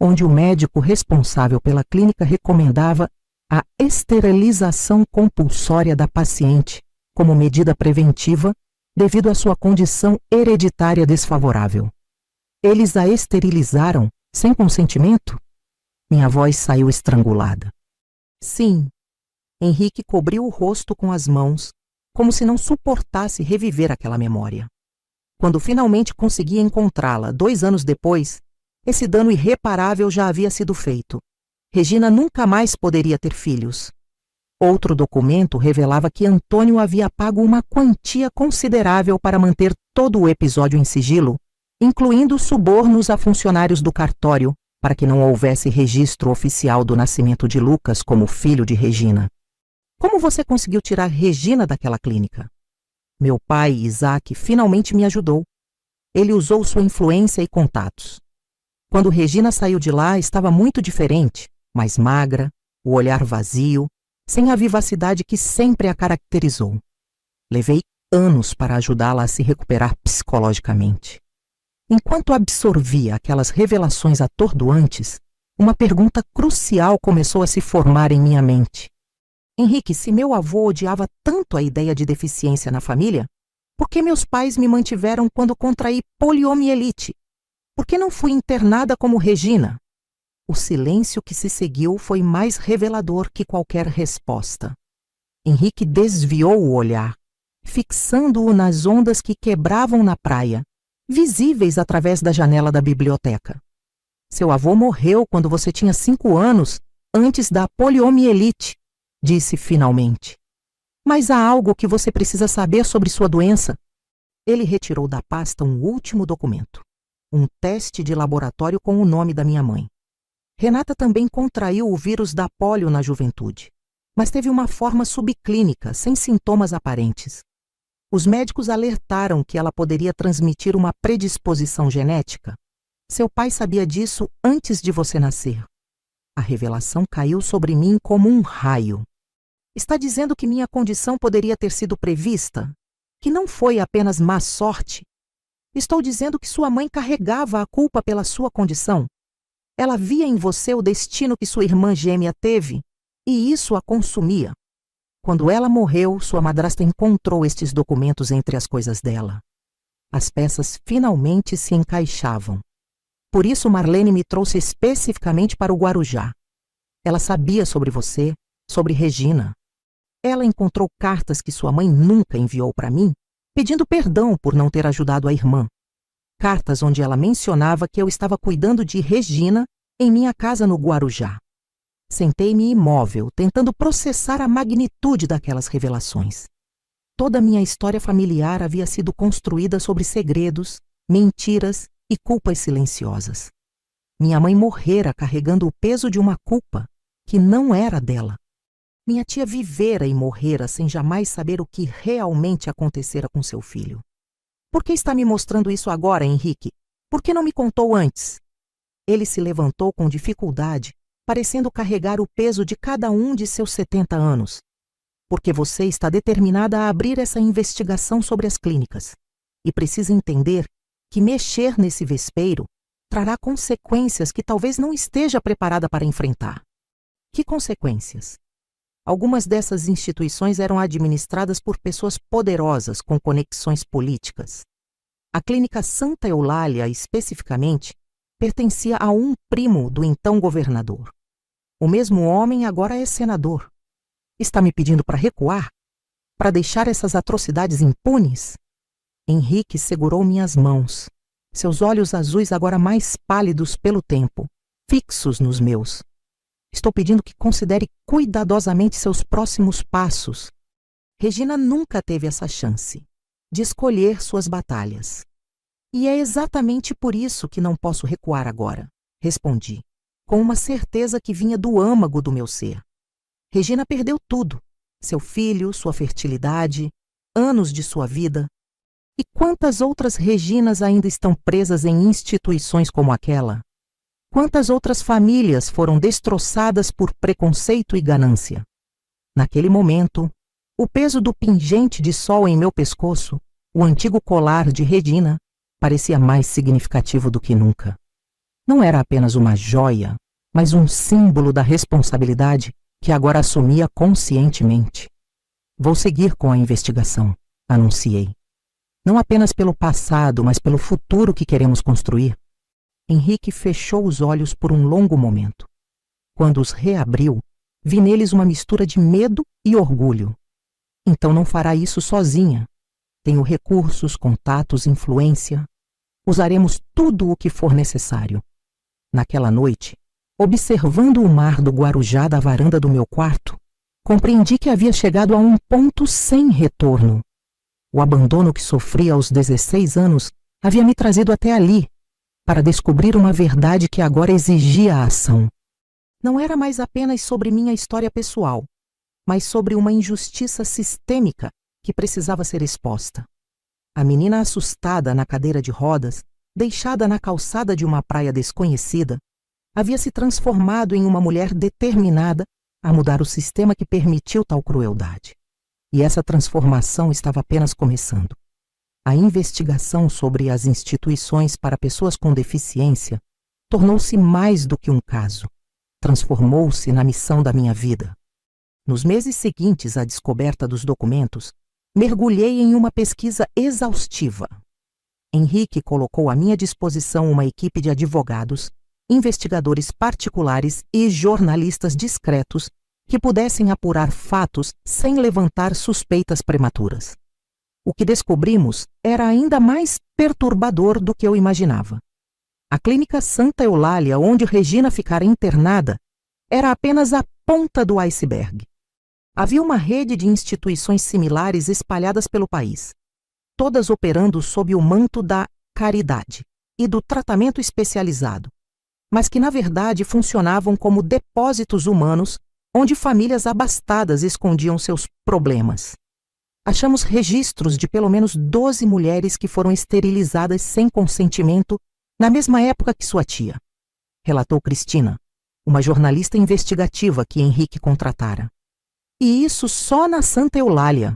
onde o médico responsável pela clínica recomendava a esterilização compulsória da paciente como medida preventiva devido à sua condição hereditária desfavorável. Eles a esterilizaram sem consentimento? Minha voz saiu estrangulada. Sim. Henrique cobriu o rosto com as mãos, como se não suportasse reviver aquela memória. Quando finalmente consegui encontrá-la 2 anos depois, esse dano irreparável já havia sido feito. Regina nunca mais poderia ter filhos. Outro documento revelava que Antônio havia pago uma quantia considerável para manter todo o episódio em sigilo, incluindo subornos a funcionários do cartório, para que não houvesse registro oficial do nascimento de Lucas como filho de Regina. Como você conseguiu tirar Regina daquela clínica? Meu pai, Isaac, finalmente me ajudou. Ele usou sua influência e contatos. Quando Regina saiu de lá, estava muito diferente, mais magra, o olhar vazio, sem a vivacidade que sempre a caracterizou. Levei anos para ajudá-la a se recuperar psicologicamente. Enquanto absorvia aquelas revelações atordoantes, uma pergunta crucial começou a se formar em minha mente. Henrique, se meu avô odiava tanto a ideia de deficiência na família, por que meus pais me mantiveram quando contraí poliomielite? Por que não fui internada como Regina? O silêncio que se seguiu foi mais revelador que qualquer resposta. Henrique desviou o olhar, fixando-o nas ondas que quebravam na praia, visíveis através da janela da biblioteca. Seu avô morreu quando você tinha 5 anos, antes da poliomielite, disse finalmente. Mas há algo que você precisa saber sobre sua doença. Ele retirou da pasta um último documento. Um teste de laboratório com o nome da minha mãe. Renata também contraiu o vírus da polio na juventude, mas teve uma forma subclínica, sem sintomas aparentes. Os médicos alertaram que ela poderia transmitir uma predisposição genética. Seu pai sabia disso antes de você nascer. A revelação caiu sobre mim como um raio. Está dizendo que minha condição poderia ter sido prevista? Que não foi apenas má sorte? Estou dizendo que sua mãe carregava a culpa pela sua condição? Ela via em você o destino que sua irmã gêmea teve, e isso a consumia. Quando ela morreu, sua madrasta encontrou estes documentos entre as coisas dela. As peças finalmente se encaixavam. Por isso Marlene me trouxe especificamente para o Guarujá. Ela sabia sobre você, sobre Regina. Ela encontrou cartas que sua mãe nunca enviou para mim, pedindo perdão por não ter ajudado a irmã. Cartas onde ela mencionava que eu estava cuidando de Regina em minha casa no Guarujá. Sentei-me imóvel, tentando processar a magnitude daquelas revelações. Toda a minha história familiar havia sido construída sobre segredos, mentiras e culpas silenciosas. Minha mãe morrera carregando o peso de uma culpa que não era dela. Minha tia vivera e morrera sem jamais saber o que realmente acontecera com seu filho. Por que está me mostrando isso agora, Henrique? Por que não me contou antes? Ele se levantou com dificuldade, parecendo carregar o peso de cada um de seus 70 anos. Porque você está determinada a abrir essa investigação sobre as clínicas. E precisa entender que mexer nesse vespeiro trará consequências que talvez não esteja preparada para enfrentar. Que consequências? Algumas dessas instituições eram administradas por pessoas poderosas com conexões políticas. A Clínica Santa Eulália, especificamente, pertencia a um primo do então governador. O mesmo homem agora é senador. Está me pedindo para recuar? Para deixar essas atrocidades impunes? Henrique segurou minhas mãos, seus olhos azuis agora mais pálidos pelo tempo, fixos nos meus. Estou pedindo que considere cuidadosamente seus próximos passos. Regina nunca teve essa chance de escolher suas batalhas. E é exatamente por isso que não posso recuar agora, respondi, com uma certeza que vinha do âmago do meu ser. Regina perdeu tudo, seu filho, sua fertilidade, anos de sua vida. E quantas outras Reginas ainda estão presas em instituições como aquela? Quantas outras famílias foram destroçadas por preconceito e ganância? Naquele momento, o peso do pingente de sol em meu pescoço, o antigo colar de Regina, parecia mais significativo do que nunca. Não era apenas uma joia, mas um símbolo da responsabilidade que agora assumia conscientemente. Vou seguir com a investigação, anunciei. Não apenas pelo passado, mas pelo futuro que queremos construir. Henrique fechou os olhos por um longo momento. Quando os reabriu, vi neles uma mistura de medo e orgulho. Então não fará isso sozinha. Tenho recursos, contatos, influência. Usaremos tudo o que for necessário. Naquela noite, observando o mar do Guarujá da varanda do meu quarto, compreendi que havia chegado a um ponto sem retorno. O abandono que sofri aos 16 anos havia me trazido até ali, para descobrir uma verdade que agora exigia a ação. Não era mais apenas sobre minha história pessoal, mas sobre uma injustiça sistêmica que precisava ser exposta. A menina assustada na cadeira de rodas, deixada na calçada de uma praia desconhecida, havia se transformado em uma mulher determinada a mudar o sistema que permitiu tal crueldade. E essa transformação estava apenas começando. A investigação sobre as instituições para pessoas com deficiência tornou-se mais do que um caso. Transformou-se na missão da minha vida. Nos meses seguintes à descoberta dos documentos, mergulhei em uma pesquisa exaustiva. Henrique colocou à minha disposição uma equipe de advogados, investigadores particulares e jornalistas discretos que pudessem apurar fatos sem levantar suspeitas prematuras. O que descobrimos era ainda mais perturbador do que eu imaginava. A clínica Santa Eulália, onde Regina ficara internada, era apenas a ponta do iceberg. Havia uma rede de instituições similares espalhadas pelo país, todas operando sob o manto da caridade e do tratamento especializado, mas que na verdade funcionavam como depósitos humanos onde famílias abastadas escondiam seus problemas. Achamos registros de pelo menos 12 mulheres que foram esterilizadas sem consentimento na mesma época que sua tia, relatou Cristina, uma jornalista investigativa que Henrique contratara. E isso só na Santa Eulália.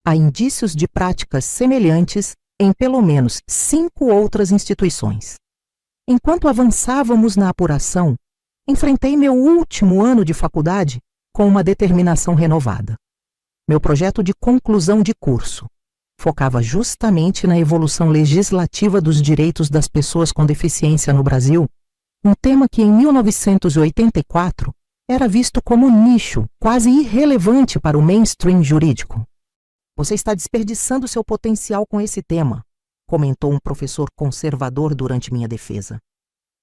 Há indícios de práticas semelhantes em pelo menos 5 outras instituições. Enquanto avançávamos na apuração, enfrentei meu último ano de faculdade com uma determinação renovada. Meu projeto de conclusão de curso focava justamente na evolução legislativa dos direitos das pessoas com deficiência no Brasil, um tema que em 1984 era visto como nicho, quase irrelevante para o mainstream jurídico. Você está desperdiçando seu potencial com esse tema, comentou um professor conservador durante minha defesa.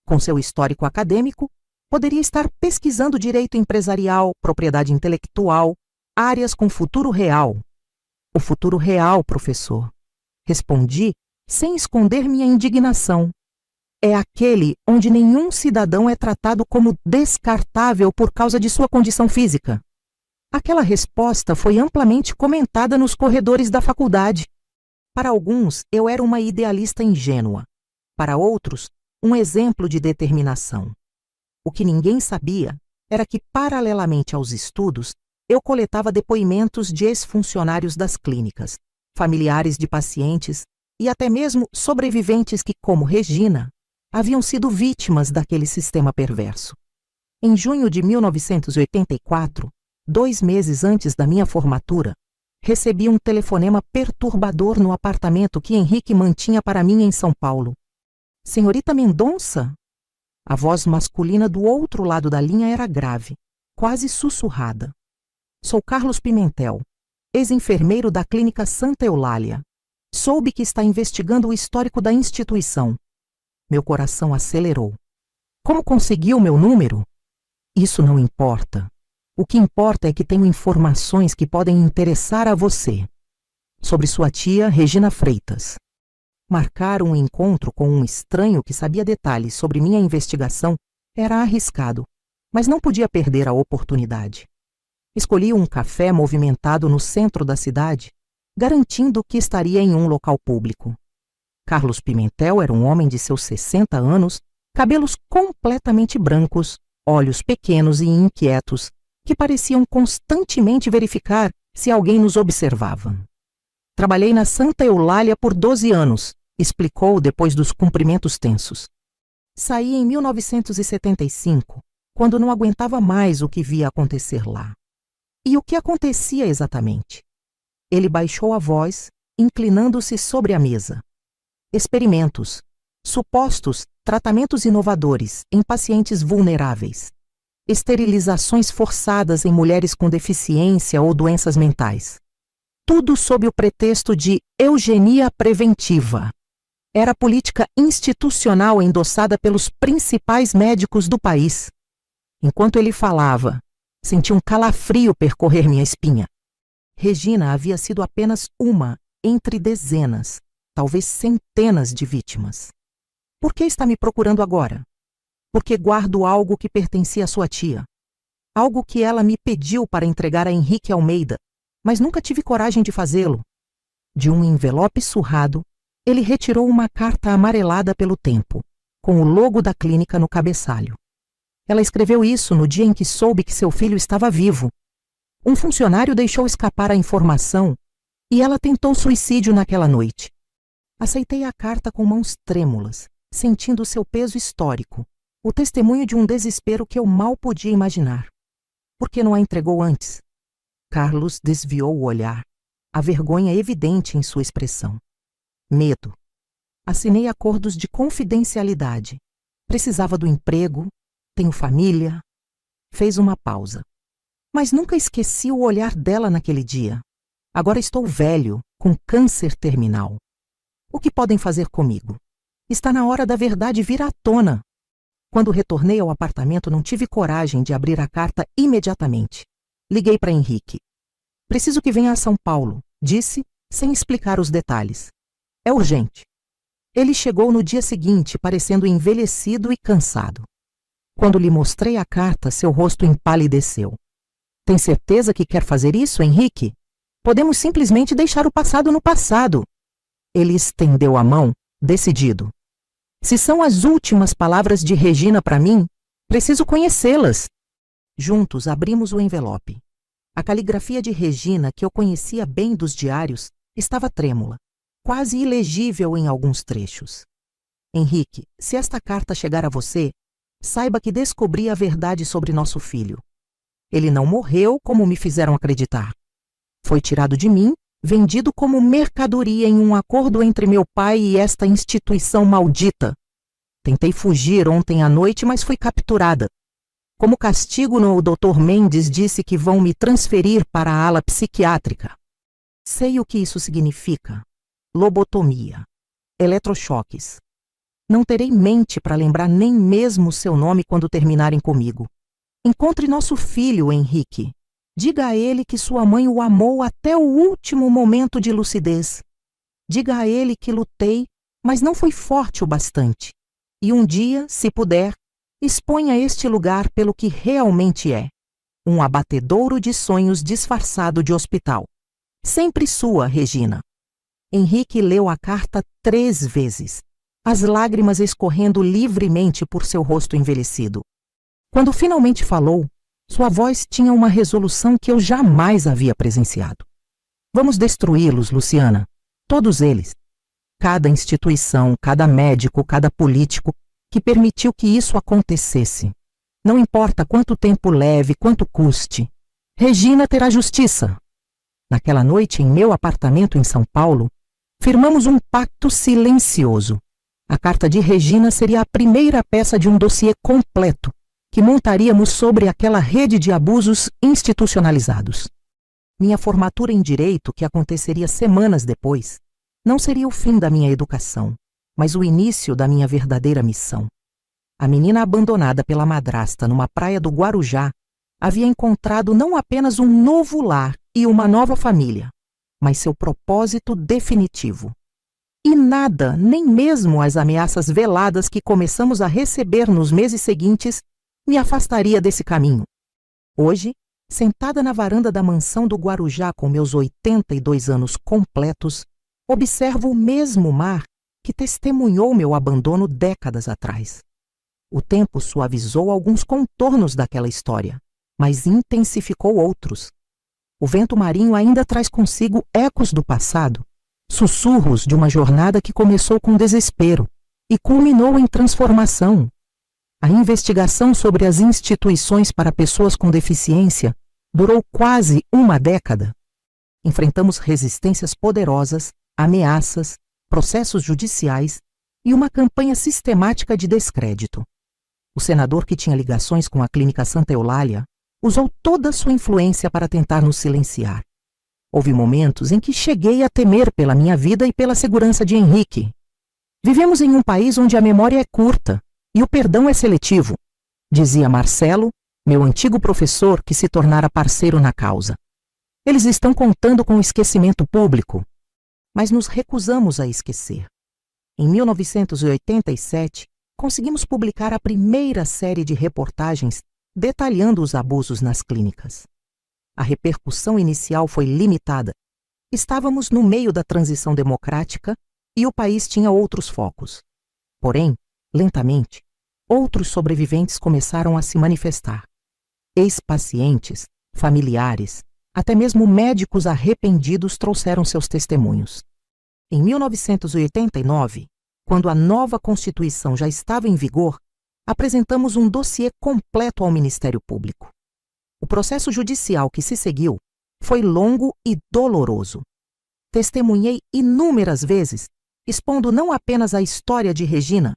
Com seu histórico acadêmico, poderia estar pesquisando direito empresarial, propriedade intelectual, áreas com futuro real. O futuro real, professor, respondi sem esconder minha indignação. É aquele onde nenhum cidadão é tratado como descartável por causa de sua condição física. Aquela resposta foi amplamente comentada nos corredores da faculdade. Para alguns, eu era uma idealista ingênua. Para outros, um exemplo de determinação. O que ninguém sabia era que, paralelamente aos estudos, eu coletava depoimentos de ex-funcionários das clínicas, familiares de pacientes e até mesmo sobreviventes que, como Regina, haviam sido vítimas daquele sistema perverso. Em junho de 1984, 2 meses antes da minha formatura, recebi um telefonema perturbador no apartamento que Henrique mantinha para mim em São Paulo. Senhorita Mendonça? A voz masculina do outro lado da linha era grave, quase sussurrada. Sou Carlos Pimentel, ex-enfermeiro da clínica Santa Eulália. Soube que está investigando o histórico da instituição. Meu coração acelerou. Como conseguiu meu número? Isso não importa. O que importa é que tenho informações que podem interessar a você. Sobre sua tia, Regina Freitas. Marcar um encontro com um estranho que sabia detalhes sobre minha investigação era arriscado, mas não podia perder a oportunidade. Escolhi um café movimentado no centro da cidade, garantindo que estaria em um local público. Carlos Pimentel era um homem de seus 60 anos, cabelos completamente brancos, olhos pequenos e inquietos, que pareciam constantemente verificar se alguém nos observava. Trabalhei na Santa Eulália por 12 anos, explicou depois dos cumprimentos tensos. Saí em 1975, quando não aguentava mais o que via acontecer lá. E o que acontecia exatamente? Ele baixou a voz, inclinando-se sobre a mesa. Experimentos, supostos tratamentos inovadores em pacientes vulneráveis, esterilizações forçadas em mulheres com deficiência ou doenças mentais. Tudo sob o pretexto de eugenia preventiva. Era a política institucional endossada pelos principais médicos do país. Enquanto ele falava, senti um calafrio percorrer minha espinha. Regina havia sido apenas uma entre dezenas, talvez centenas de vítimas. Por que está me procurando agora? Porque guardo algo que pertencia à sua tia. Algo que ela me pediu para entregar a Henrique Almeida, mas nunca tive coragem de fazê-lo. De um envelope surrado, ele retirou uma carta amarelada pelo tempo, com o logo da clínica no cabeçalho. Ela escreveu isso no dia em que soube que seu filho estava vivo. Um funcionário deixou escapar a informação e ela tentou suicídio naquela noite. Aceitei a carta com mãos trêmulas, sentindo seu peso histórico, o testemunho de um desespero que eu mal podia imaginar. Por que não a entregou antes? Carlos desviou o olhar, a vergonha evidente em sua expressão. Medo. Assinei acordos de confidencialidade. Precisava do emprego, tenho família. Fez uma pausa. Mas nunca esqueci o olhar dela naquele dia. Agora estou velho, com câncer terminal. O que podem fazer comigo? Está na hora da verdade vir à tona. Quando retornei ao apartamento, não tive coragem de abrir a carta imediatamente. Liguei para Henrique. Preciso que venha a São Paulo, disse, sem explicar os detalhes. É urgente. Ele chegou no dia seguinte, parecendo envelhecido e cansado. Quando lhe mostrei a carta, seu rosto empalideceu. Tem certeza que quer fazer isso, Henrique? Podemos simplesmente deixar o passado no passado. Ele estendeu a mão, decidido. Se são as últimas palavras de Regina para mim, preciso conhecê-las. Juntos abrimos o envelope. A caligrafia de Regina, que eu conhecia bem dos diários, estava trêmula, quase ilegível em alguns trechos. Henrique, se esta carta chegar a você, saiba que descobri a verdade sobre nosso filho. Ele não morreu como me fizeram acreditar. Foi tirado de mim, vendido como mercadoria em um acordo entre meu pai e esta instituição maldita. Tentei fugir ontem à noite, mas fui capturada. Como castigo, o Dr. Mendes disse que vão me transferir para a ala psiquiátrica. Sei o que isso significa. Lobotomia. Eletrochoques. Não terei mente para lembrar nem mesmo seu nome quando terminarem comigo. Encontre nosso filho, Henrique. Diga a ele que sua mãe o amou até o último momento de lucidez. Diga a ele que lutei, mas não fui forte o bastante. E um dia, se puder, exponha este lugar pelo que realmente é. Um abatedouro de sonhos disfarçado de hospital. Sempre sua, Regina. Henrique leu a carta 3 vezes, as lágrimas escorrendo livremente por seu rosto envelhecido. Quando finalmente falou, sua voz tinha uma resolução que eu jamais havia presenciado. Vamos destruí-los, Luciana. Todos eles. Cada instituição, cada médico, cada político que permitiu que isso acontecesse. Não importa quanto tempo leve, quanto custe. Regina terá justiça. Naquela noite, em meu apartamento em São Paulo, firmamos um pacto silencioso. A carta de Regina seria a primeira peça de um dossiê completo que montaríamos sobre aquela rede de abusos institucionalizados. Minha formatura em Direito, que aconteceria semanas depois, não seria o fim da minha educação, mas o início da minha verdadeira missão. A menina abandonada pela madrasta numa praia do Guarujá havia encontrado não apenas um novo lar e uma nova família, mas seu propósito definitivo. E nada, nem mesmo as ameaças veladas que começamos a receber nos meses seguintes, me afastaria desse caminho. Hoje, sentada na varanda da mansão do Guarujá com meus 82 anos completos, observo o mesmo mar que testemunhou meu abandono décadas atrás. O tempo suavizou alguns contornos daquela história, mas intensificou outros. O vento marinho ainda traz consigo ecos do passado, sussurros de uma jornada que começou com desespero e culminou em transformação. A investigação sobre as instituições para pessoas com deficiência durou quase uma década. Enfrentamos resistências poderosas, ameaças, processos judiciais e uma campanha sistemática de descrédito. O senador que tinha ligações com a Clínica Santa Eulália usou toda a sua influência para tentar nos silenciar. Houve momentos em que cheguei a temer pela minha vida e pela segurança de Henrique. Vivemos em um país onde a memória é curta e o perdão é seletivo, dizia Marcelo, meu antigo professor que se tornara parceiro na causa. Eles estão contando com o esquecimento público, mas nos recusamos a esquecer. Em 1987, conseguimos publicar a primeira série de reportagens detalhando os abusos nas clínicas. A repercussão inicial foi limitada, Estávamos no meio da transição democrática e o país tinha outros focos. Porém, lentamente, outros sobreviventes começaram a se manifestar. Ex-pacientes, familiares, até mesmo médicos arrependidos trouxeram seus testemunhos. Em 1989, quando a nova Constituição já estava em vigor, apresentamos um dossiê completo ao Ministério Público. O processo judicial que se seguiu foi longo e doloroso. Testemunhei inúmeras vezes, expondo não apenas a história de Regina,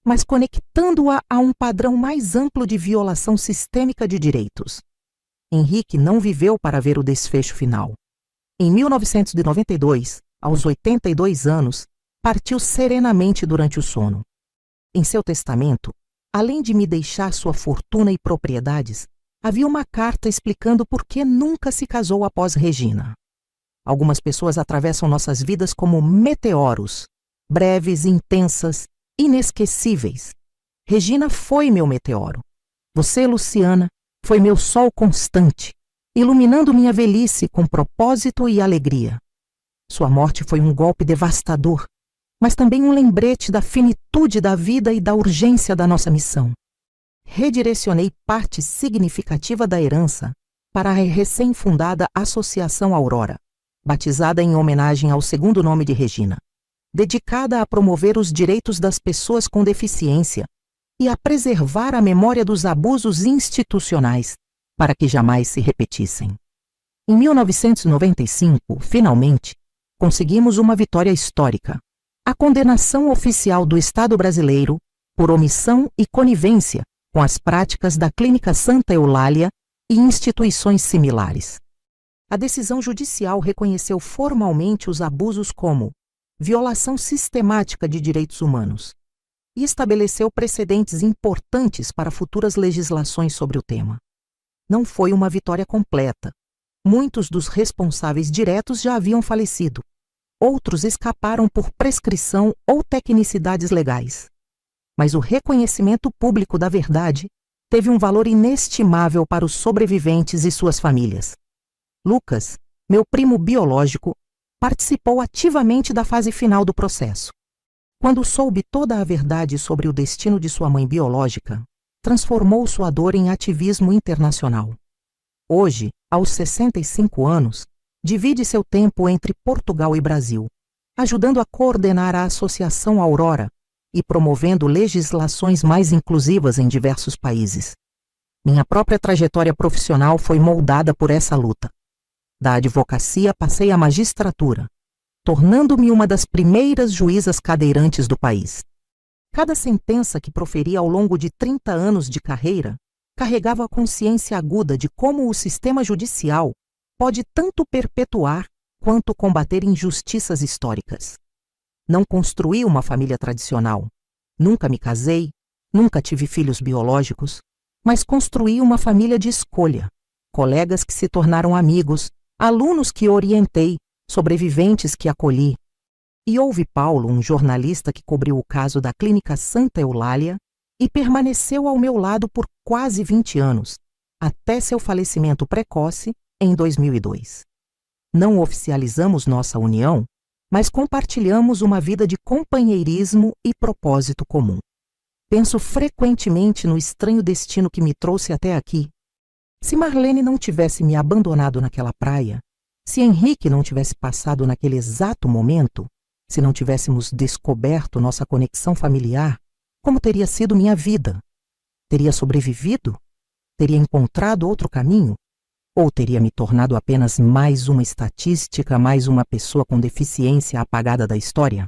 mas conectando-a a um padrão mais amplo de violação sistêmica de direitos. Henrique não viveu para ver o desfecho final. Em 1992, aos 82 anos, partiu serenamente durante o sono. Em seu testamento, além de me deixar sua fortuna e propriedades, havia uma carta explicando por que nunca se casou após Regina. Algumas pessoas atravessam nossas vidas como meteoros, breves, intensas, inesquecíveis. Regina foi meu meteoro. Você, Luciana, foi meu sol constante, iluminando minha velhice com propósito e alegria. Sua morte foi um golpe devastador, mas também um lembrete da finitude da vida e da urgência da nossa missão. Redirecionei parte significativa da herança para a recém-fundada Associação Aurora, batizada em homenagem ao segundo nome de Regina, dedicada a promover os direitos das pessoas com deficiência e a preservar a memória dos abusos institucionais para que jamais se repetissem. Em 1995, finalmente, conseguimos uma vitória histórica: a condenação oficial do Estado brasileiro por omissão e conivência com as práticas da Clínica Santa Eulália e instituições similares. A decisão judicial reconheceu formalmente os abusos como violação sistemática de direitos humanos e estabeleceu precedentes importantes para futuras legislações sobre o tema. Não foi uma vitória completa. Muitos dos responsáveis diretos já haviam falecido. Outros escaparam por prescrição ou tecnicidades legais. Mas o reconhecimento público da verdade teve um valor inestimável para os sobreviventes e suas famílias. Lucas, meu primo biológico, participou ativamente da fase final do processo. Quando soube toda a verdade sobre o destino de sua mãe biológica, transformou sua dor em ativismo internacional. Hoje, aos 65 anos, divide seu tempo entre Portugal e Brasil, ajudando a coordenar a Associação Aurora e promovendo legislações mais inclusivas em diversos países. Minha própria trajetória profissional foi moldada por essa luta. Da advocacia passei à magistratura, tornando-me uma das primeiras juízas cadeirantes do país. Cada sentença que proferi ao longo de 30 anos de carreira carregava a consciência aguda de como o sistema judicial pode tanto perpetuar quanto combater injustiças históricas. Não construí uma família tradicional. Nunca me casei, nunca tive filhos biológicos, mas construí uma família de escolha, colegas que se tornaram amigos, alunos que orientei, sobreviventes que acolhi. E houve Paulo, um jornalista que cobriu o caso da Clínica Santa Eulália e permaneceu ao meu lado por quase 20 anos, até seu falecimento precoce em 2002. Não oficializamos nossa união, mas compartilhamos uma vida de companheirismo e propósito comum. Penso frequentemente no estranho destino que me trouxe até aqui. Se Marlene não tivesse me abandonado naquela praia, se Henrique não tivesse passado naquele exato momento, se não tivéssemos descoberto nossa conexão familiar, como teria sido minha vida? Teria sobrevivido? Teria encontrado outro caminho? Ou teria me tornado apenas mais uma estatística, mais uma pessoa com deficiência apagada da história?